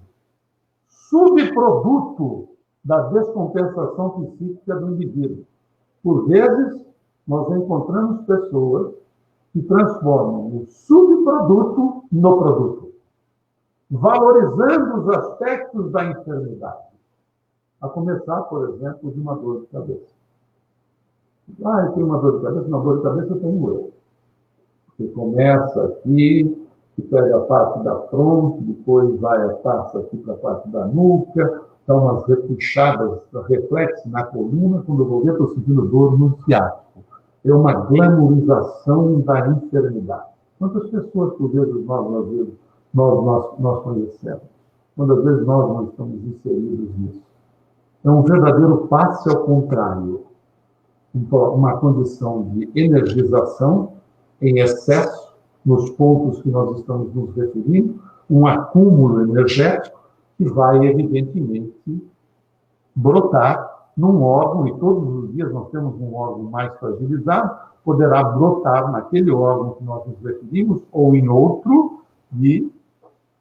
Subproduto da descompensação psíquica do indivíduo. Por vezes, nós encontramos pessoas que transformam o subproduto no produto, valorizando os aspectos da enfermidade. A começar, por exemplo, de uma dor de cabeça. Eu tenho uma dor de cabeça, eu tenho eu. Você começa aqui, que pega a parte da fronte, depois vai passa aqui para a parte da nuca, dá umas repuxadas, reflexo na coluna, quando eu vou ver, estou sentindo dor no ciático. É uma glamourização da enfermidade. Quantas pessoas, por vezes, nós conhecemos? Quantas vezes nós não estamos inseridos nisso? É um verdadeiro passe ao contrário. Uma condição de energização em excesso, nos pontos que nós estamos nos referindo, um acúmulo energético que vai, evidentemente, brotar num órgão, e todos os dias nós temos um órgão mais fragilizado, poderá brotar naquele órgão que nós nos referimos, ou em outro, que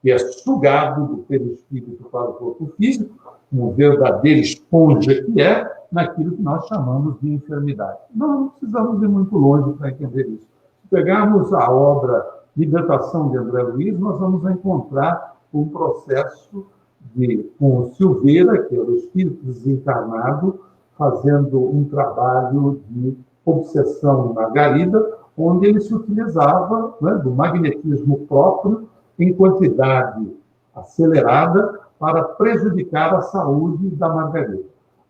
é sugado do perispírito para o corpo físico, uma verdadeira esponja que é, naquilo que nós chamamos de enfermidade. Não precisamos ir muito longe para entender isso. Se pegarmos a obra Libertação de André Luiz, nós vamos encontrar um processo com Silveira, que é o espírito desencarnado, fazendo um trabalho de obsessão em Margarida, onde ele se utilizava, né, do magnetismo próprio em quantidade acelerada para prejudicar a saúde da Margarida.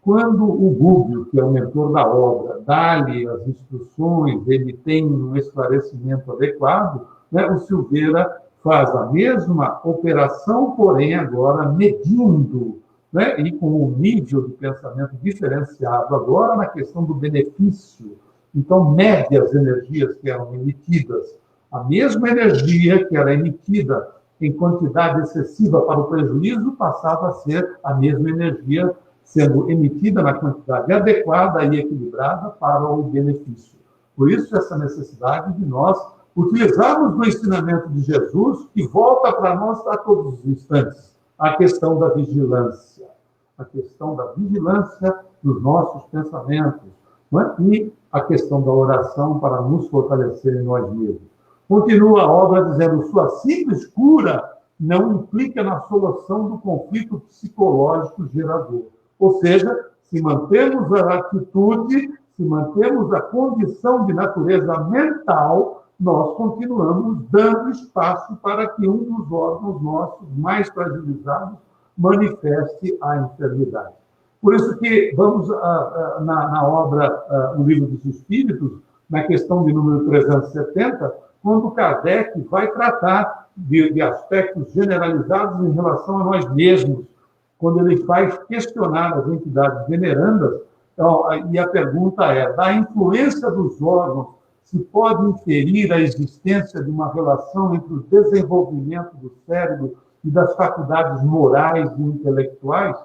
Quando o Gubbio, que é o mentor da obra, dá-lhe as instruções, ele tem um esclarecimento adequado, né, o Silveira faz a mesma operação, porém agora medindo, né, e com um nível de pensamento diferenciado agora na questão do benefício. Então, mede as energias que eram emitidas. A mesma energia que era emitida em quantidade excessiva para o prejuízo passava a ser a mesma energia sendo emitida na quantidade adequada e equilibrada para o benefício. Por isso, essa necessidade de nós utilizarmos do ensinamento de Jesus, que volta para nós a todos os instantes, a questão da vigilância. A questão da vigilância dos nossos pensamentos, não é? E a questão da oração para nos fortalecer em nós mesmos. Continua a obra dizendo: sua simples cura não implica na solução do conflito psicológico gerador. Ou seja, se mantemos a atitude, se mantemos a condição de natureza mental, nós continuamos dando espaço para que um dos órgãos nossos mais fragilizados manifeste a enfermidade. Por isso que vamos na obra O Livro dos Espíritos, na questão de número 370, quando Kardec vai tratar de aspectos generalizados em relação a nós mesmos, quando ele faz questionar as entidades venerandas, e a pergunta é: da influência dos órgãos se pode inferir a existência de uma relação entre o desenvolvimento do cérebro e das faculdades morais e intelectuais?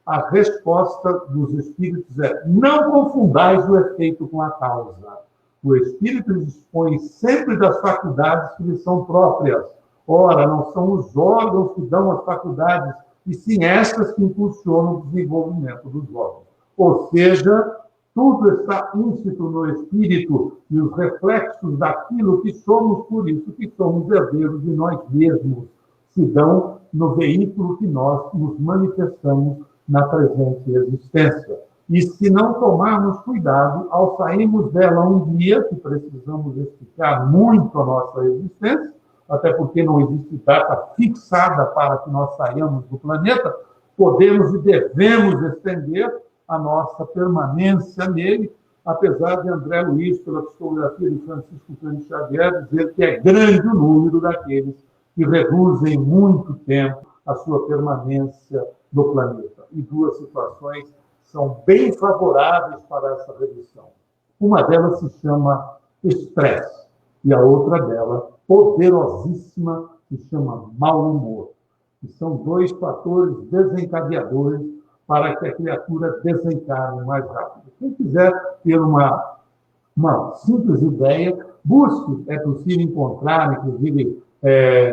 A resposta dos espíritos é: não confundais o efeito com a causa. O espírito dispõe sempre das faculdades que lhe são próprias. Ora, não são os órgãos que dão as faculdades, e sim estas que impulsionam o desenvolvimento dos órgãos. Ou seja, tudo está íncito no espírito e os reflexos daquilo que somos, por isso que somos herdeiros de nós mesmos, se dão no veículo que nós nos manifestamos na presente existência. E se não tomarmos cuidado, ao sairmos dela um dia, que precisamos explicar muito a nossa existência, até porque não existe data fixada para que nós saiamos do planeta, podemos e devemos estender a nossa permanência nele, apesar de André Luiz, pela psicografia de Francisco Cândido Xavier, dizer que é grande o número daqueles que reduzem muito tempo a sua permanência no planeta. E duas situações são bem favoráveis para essa redução. Uma delas se chama estresse, e a outra dela, poderosíssima, se chama mau humor. E são dois fatores desencadeadores para que a criatura desencarne mais rápido. Quem quiser ter uma simples ideia, busque, é possível encontrar, inclusive,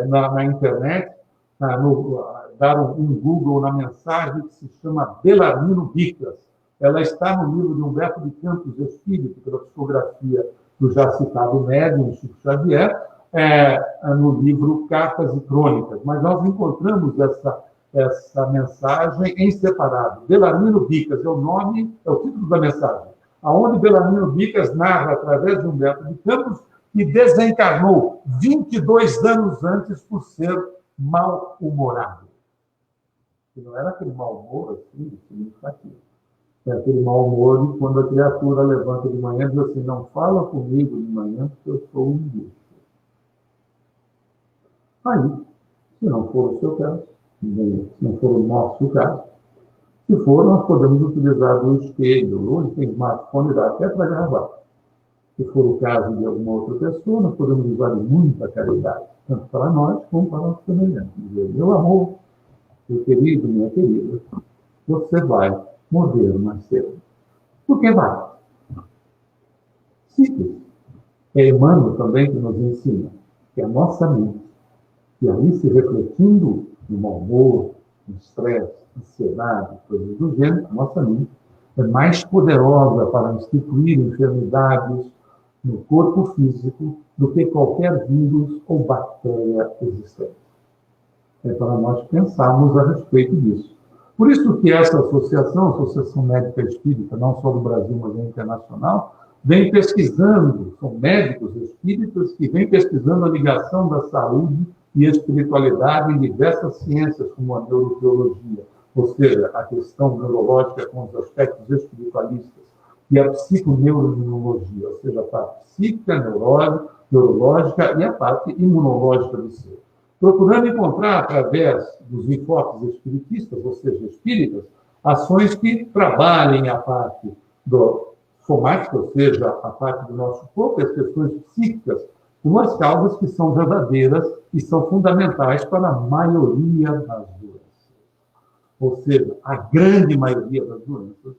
na internet, dar um Google na mensagem que se chama Belarmino Bicas. Ela está no livro de Humberto de Campos Espírito, pela psicografia do já citado médium Chico Xavier, no livro Cartas e Crônicas. Mas nós encontramos essa mensagem em separado. Belarmino Bicas é o título da mensagem, aonde Belarmino Bicas narra, através de Humberto de Campos, que desencarnou 22 anos antes por ser mal-humorado. Que não era aquele mau humor assim, significativo. É aquele mau humor de quando a criatura levanta de manhã e diz assim, não fala comigo de manhã porque eu sou um bicho. Aí, se não for o seu caso, se não for o nosso caso, se for, nós podemos utilizar o espelho, hoje tem smartphone, dá até para gravar. Se for o caso de alguma outra pessoa, nós podemos usar muita caridade, tanto para nós como para os semelhantes. Dizer, meu amor, meu querido, minha querida, você vai morrer mais cedo. Por que vai? Simples. É Emmanuel também que nos ensina que a nossa mente, e aí se refletindo no mau humor, no estresse, ansiedade, coisas do gênero, a nossa mente é mais poderosa para instituir enfermidades no corpo físico do que qualquer vírus ou bactéria existente. É para nós pensarmos a respeito disso. Por isso que essa associação, a Associação Médica Espírita, não só do Brasil, mas internacional, vem pesquisando, são médicos espíritas que vêm pesquisando a ligação da saúde e espiritualidade em diversas ciências, como a neurobiologia, ou seja, a questão neurológica com os aspectos espiritualistas, e a psiconeuroimunologia, ou seja, a parte psíquica, neurológica e a parte imunológica do ser. Procurando encontrar, através dos enfoques espiritistas, ou seja, espíritas, ações que trabalhem a parte somática, ou seja, a parte do nosso corpo, e as questões psíquicas, com as causas que são verdadeiras e são fundamentais para a maioria das doenças. Ou seja, a grande maioria das doenças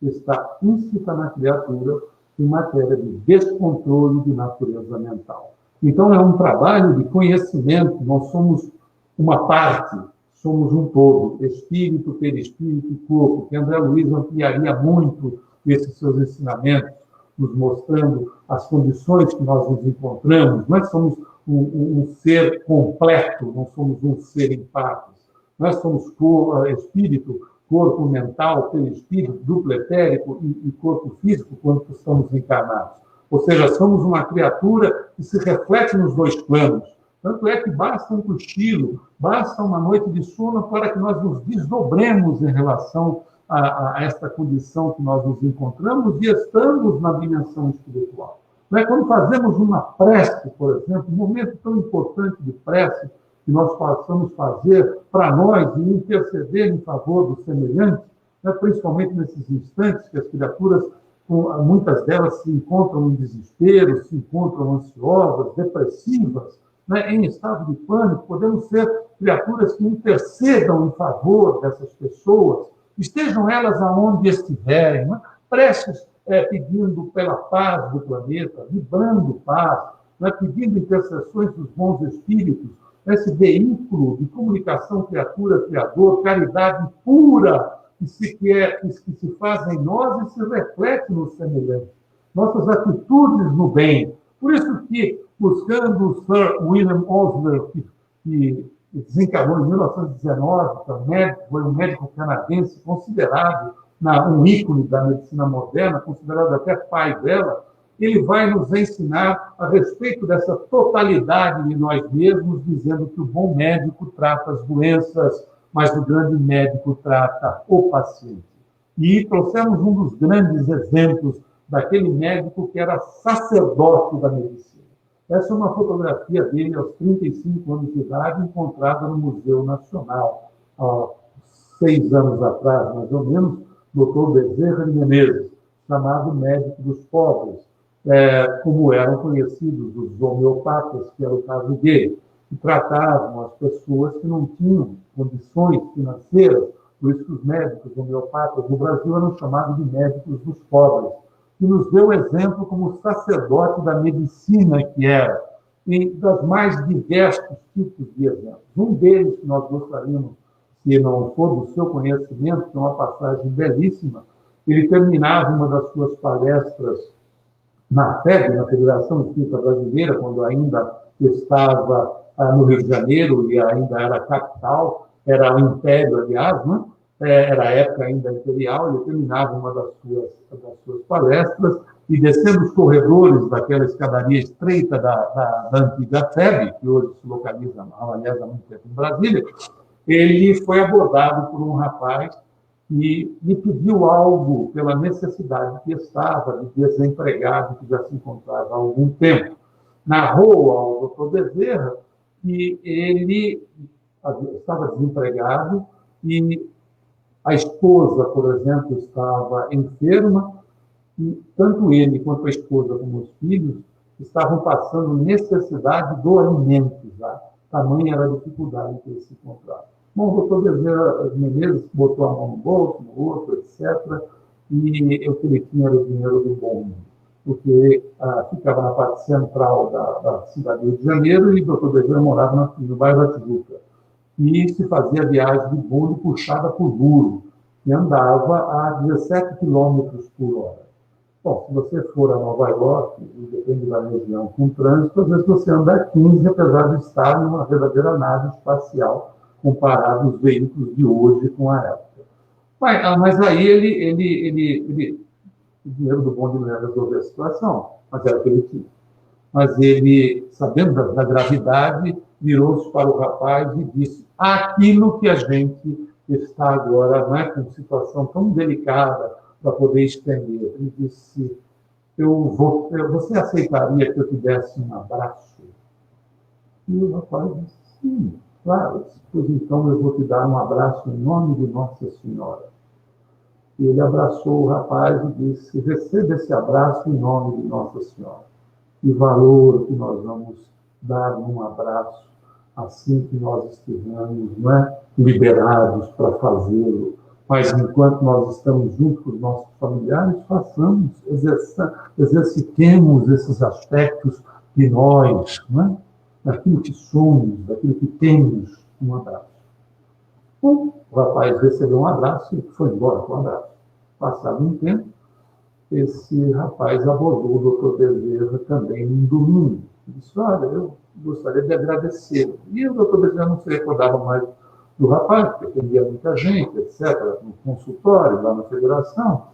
está íncita na criatura em matéria de descontrole de natureza mental. Então, é um trabalho de conhecimento, nós somos uma parte, somos um todo, espírito, perispírito e corpo, que André Luiz ampliaria muito esses seus ensinamentos, nos mostrando as condições que nós nos encontramos. Nós somos um ser completo, não somos um ser em partes. Nós somos espírito, corpo mental, perispírito, duplo etérico e corpo físico quando estamos encarnados. Ou seja, somos uma criatura que se reflete nos dois planos. Tanto é que basta um cochilo, basta uma noite de sono para que nós nos desdobremos em relação a esta condição que nós nos encontramos e estamos na dimensão espiritual. Quando fazemos uma prece, por exemplo, um momento tão importante de prece que nós possamos fazer para nós e interceder em favor do semelhante, principalmente nesses instantes que as criaturas, muitas delas se encontram em desespero, se encontram ansiosas, depressivas, em estado de pânico, podemos ser criaturas que intercedam em favor dessas pessoas, estejam elas aonde estiverem, preces pedindo pela paz do planeta, vibrando paz, pedindo intercessões dos bons espíritos, esse veículo de comunicação criatura-criador, caridade pura, que se faz em nós e se reflete no semelhante. Nossas atitudes no bem. Por isso que, buscando o Sir William Osler, que desencarnou em 1919, foi um médico canadense considerado um ícone da medicina moderna, considerado até pai dela, ele vai nos ensinar a respeito dessa totalidade de nós mesmos, dizendo que o bom médico trata as doenças, mas o grande médico trata o paciente. E trouxemos um dos grandes exemplos daquele médico que era sacerdote da medicina. Essa é uma fotografia dele aos 35 anos de idade, encontrada no Museu Nacional, há 6 anos atrás, mais ou menos, Dr. Bezerra de Menezes, chamado médico dos pobres, como eram conhecidos os homeopatas, que era o caso dele, que tratavam as pessoas que não tinham condições financeiras. Por isso que os médicos homeopatas no Brasil eram chamados de médicos dos pobres, que nos deu exemplo como sacerdote da medicina que era, e das mais diversos tipos de exemplos. Um deles que nós gostaríamos, se não for do seu conhecimento, que é uma passagem belíssima, ele terminava uma das suas palestras na FEB, na Federação Espírita Brasileira, quando ainda estava no Rio de Janeiro e ainda era capital, era o Império, aliás, né? Era a época ainda imperial, ele terminava uma das suas palestras e, descendo os corredores daquela escadaria estreita da antiga FEB, que hoje se localiza, aliás, há muito tempo em Brasília, ele foi abordado por um rapaz e lhe pediu algo pela necessidade que estava de desempregado, que já se encontrava há algum tempo. Narrou ao Dr. Bezerra que ele estava desempregado e a esposa, por exemplo, estava enferma e tanto ele quanto a esposa como os filhos estavam passando necessidade do alimento já. Tamanha era a dificuldade que eles se encontravam. Bom, o doutor Bezerra de Menezes botou a mão no bolso, no outro, etc., e o que ele tinha era o dinheiro do bonde, porque ficava na parte central da cidade do Rio de Janeiro e o doutor Bezerra morava no bairro da Tijuca. E se fazia viagem de bonde puxada por burro, que andava a 17 quilômetros por hora. Bom, se você for a Nova York, depende da região com trânsito, às vezes você anda a 15, apesar de estar numa verdadeira nave espacial, comparado aos veículos de hoje com a época. Mas aí o dinheiro do bonde não ia resolver a situação, mas era o que ele tinha. Mas ele, sabendo da gravidade, virou-se para o rapaz e disse: aquilo que a gente está agora, né, com situação tão delicada para poder estender. Ele disse: você aceitaria que eu te desse um abraço? E o rapaz disse: sim, claro. Pois então eu vou te dar um abraço em nome de Nossa Senhora. E ele abraçou o rapaz e disse: receba esse abraço em nome de Nossa Senhora. E valor que nós vamos dar num abraço assim que nós estivermos, não é, liberados para fazê-lo. Mas enquanto nós estamos junto com os nossos familiares, façamos, exercitemos esses aspectos de nós, não é? Daquilo que somos, daquilo que temos, um abraço. Bom, o rapaz recebeu um abraço e foi embora com o abraço. Passado um tempo, esse rapaz abordou o doutor Bezerra também num domingo. Disse: olha, eu gostaria de agradecê-lo. E o doutor Bezerra não se recordava mais do rapaz, porque atendia muita gente, etc., no consultório, lá na federação.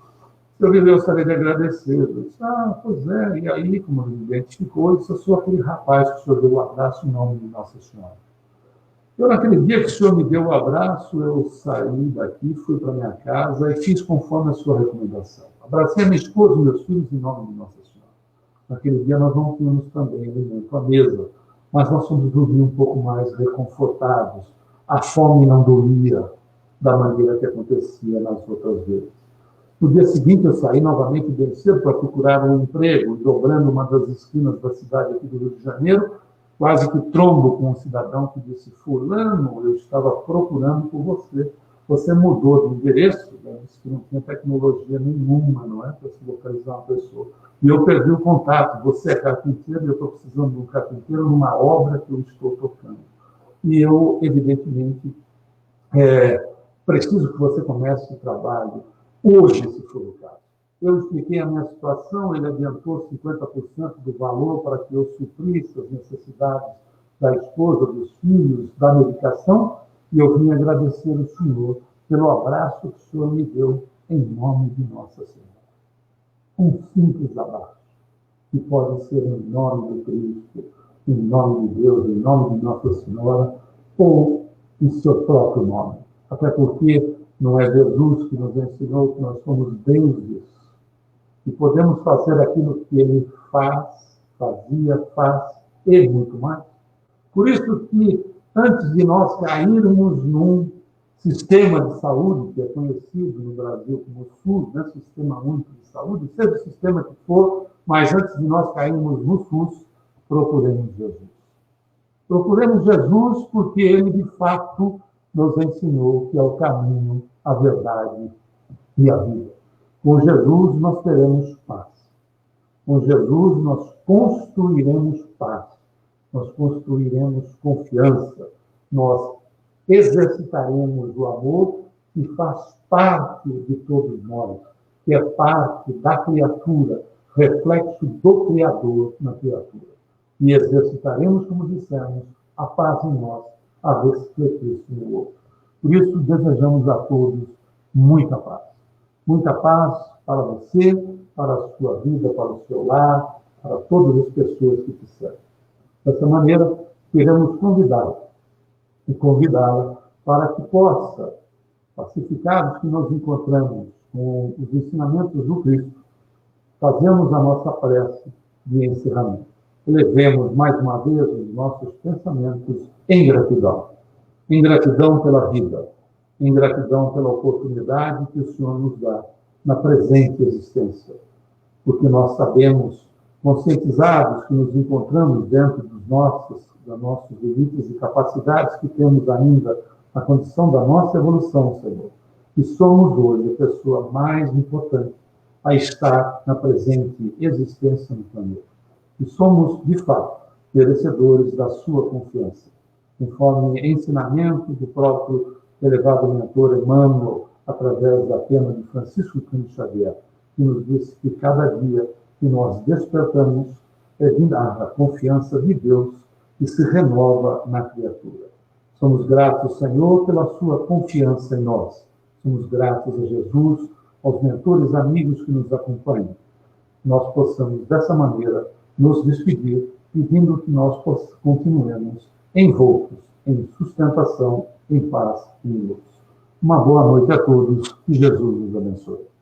Eu gostaria de agradecê-lo. Eu disse: pois é. E aí, como ele identificou, eu disse: eu sou aquele rapaz que o senhor deu o abraço em nome de Nossa Senhora. Eu, naquele dia que o senhor me deu o abraço, eu saí daqui, fui para minha casa e fiz conforme a sua recomendação. Abracei a minha esposa e meus filhos em nome de Nossa Senhora. Naquele dia nós não tínhamos também alimento à mesa, mas nós fomos dormir um pouco mais reconfortados. A fome não doía da maneira que acontecia nas outras vezes. No dia seguinte, eu saí novamente bem cedo para procurar um emprego, dobrando uma das esquinas da cidade aqui do Rio de Janeiro, quase que trombo com um cidadão que disse: fulano, eu estava procurando por você. Você mudou de endereço, né? Disse que não tinha tecnologia nenhuma, não é, para se localizar uma pessoa. E eu perdi o contato. Você é carpinteiro e eu estou precisando de um carpinteiro numa obra que eu estou tocando. E eu, evidentemente, preciso que você comece o trabalho hoje, se for o caso. Eu expliquei a minha situação, ele adiantou 50% do valor para que eu suprisse as necessidades da esposa, dos filhos, da medicação, e eu vim agradecer ao senhor pelo abraço que o senhor me deu em nome de Nossa Senhora. Um simples abraço, que pode ser em nome de Cristo, em nome de Deus, em nome de Nossa Senhora, ou em seu próprio nome. Até porque Não é Jesus que nos ensinou que nós somos deuses e podemos fazer aquilo que ele faz, fazia, faz e muito mais? Por isso que, antes de nós cairmos num sistema de saúde, que é conhecido no Brasil como SUS, né? Sistema Único de Saúde, seja o sistema que for, mas antes de nós cairmos no SUS, procuremos Jesus. Procuremos Jesus porque ele, de fato, nos ensinou que é o caminho, a verdade e a vida. Com Jesus nós teremos paz. Com Jesus nós construiremos paz. Nós construiremos confiança. Nós exercitaremos o amor que faz parte de todos nós, que é parte da criatura, reflexo do Criador na criatura. E exercitaremos, como dissemos, a paz em nós, a refletir-se no outro. Por isso, desejamos a todos muita paz. Muita paz para você, para a sua vida, para o seu lar, para todas as pessoas que te servem. Dessa maneira, queremos convidá-la e convidá-la para que possa, pacificados que nos encontramos com os ensinamentos do Cristo, fazermos a nossa prece de encerramento. Elevemos mais uma vez os nossos pensamentos em gratidão. Em gratidão pela vida, em gratidão pela oportunidade que o Senhor nos dá na presente existência. Porque nós sabemos, conscientizados que nos encontramos dentro das nossas limites e capacidades que temos ainda na condição da nossa evolução, Senhor, que somos hoje a pessoa mais importante a estar na presente existência no planeta. E somos, de fato, merecedores da sua confiança, conforme ensinamento do próprio elevado mentor Emmanuel, através da pena de Francisco Cândido Xavier, que nos disse que cada dia que nós despertamos é vinda a confiança de Deus que se renova na criatura. Somos gratos, Senhor, pela sua confiança em nós. Somos gratos a Jesus, aos mentores amigos que nos acompanham. Nós possamos, dessa maneira, nos despedir, pedindo que nós continuemos envoltos em sustentação, em paz e em luz. Uma boa noite a todos e Jesus nos abençoe.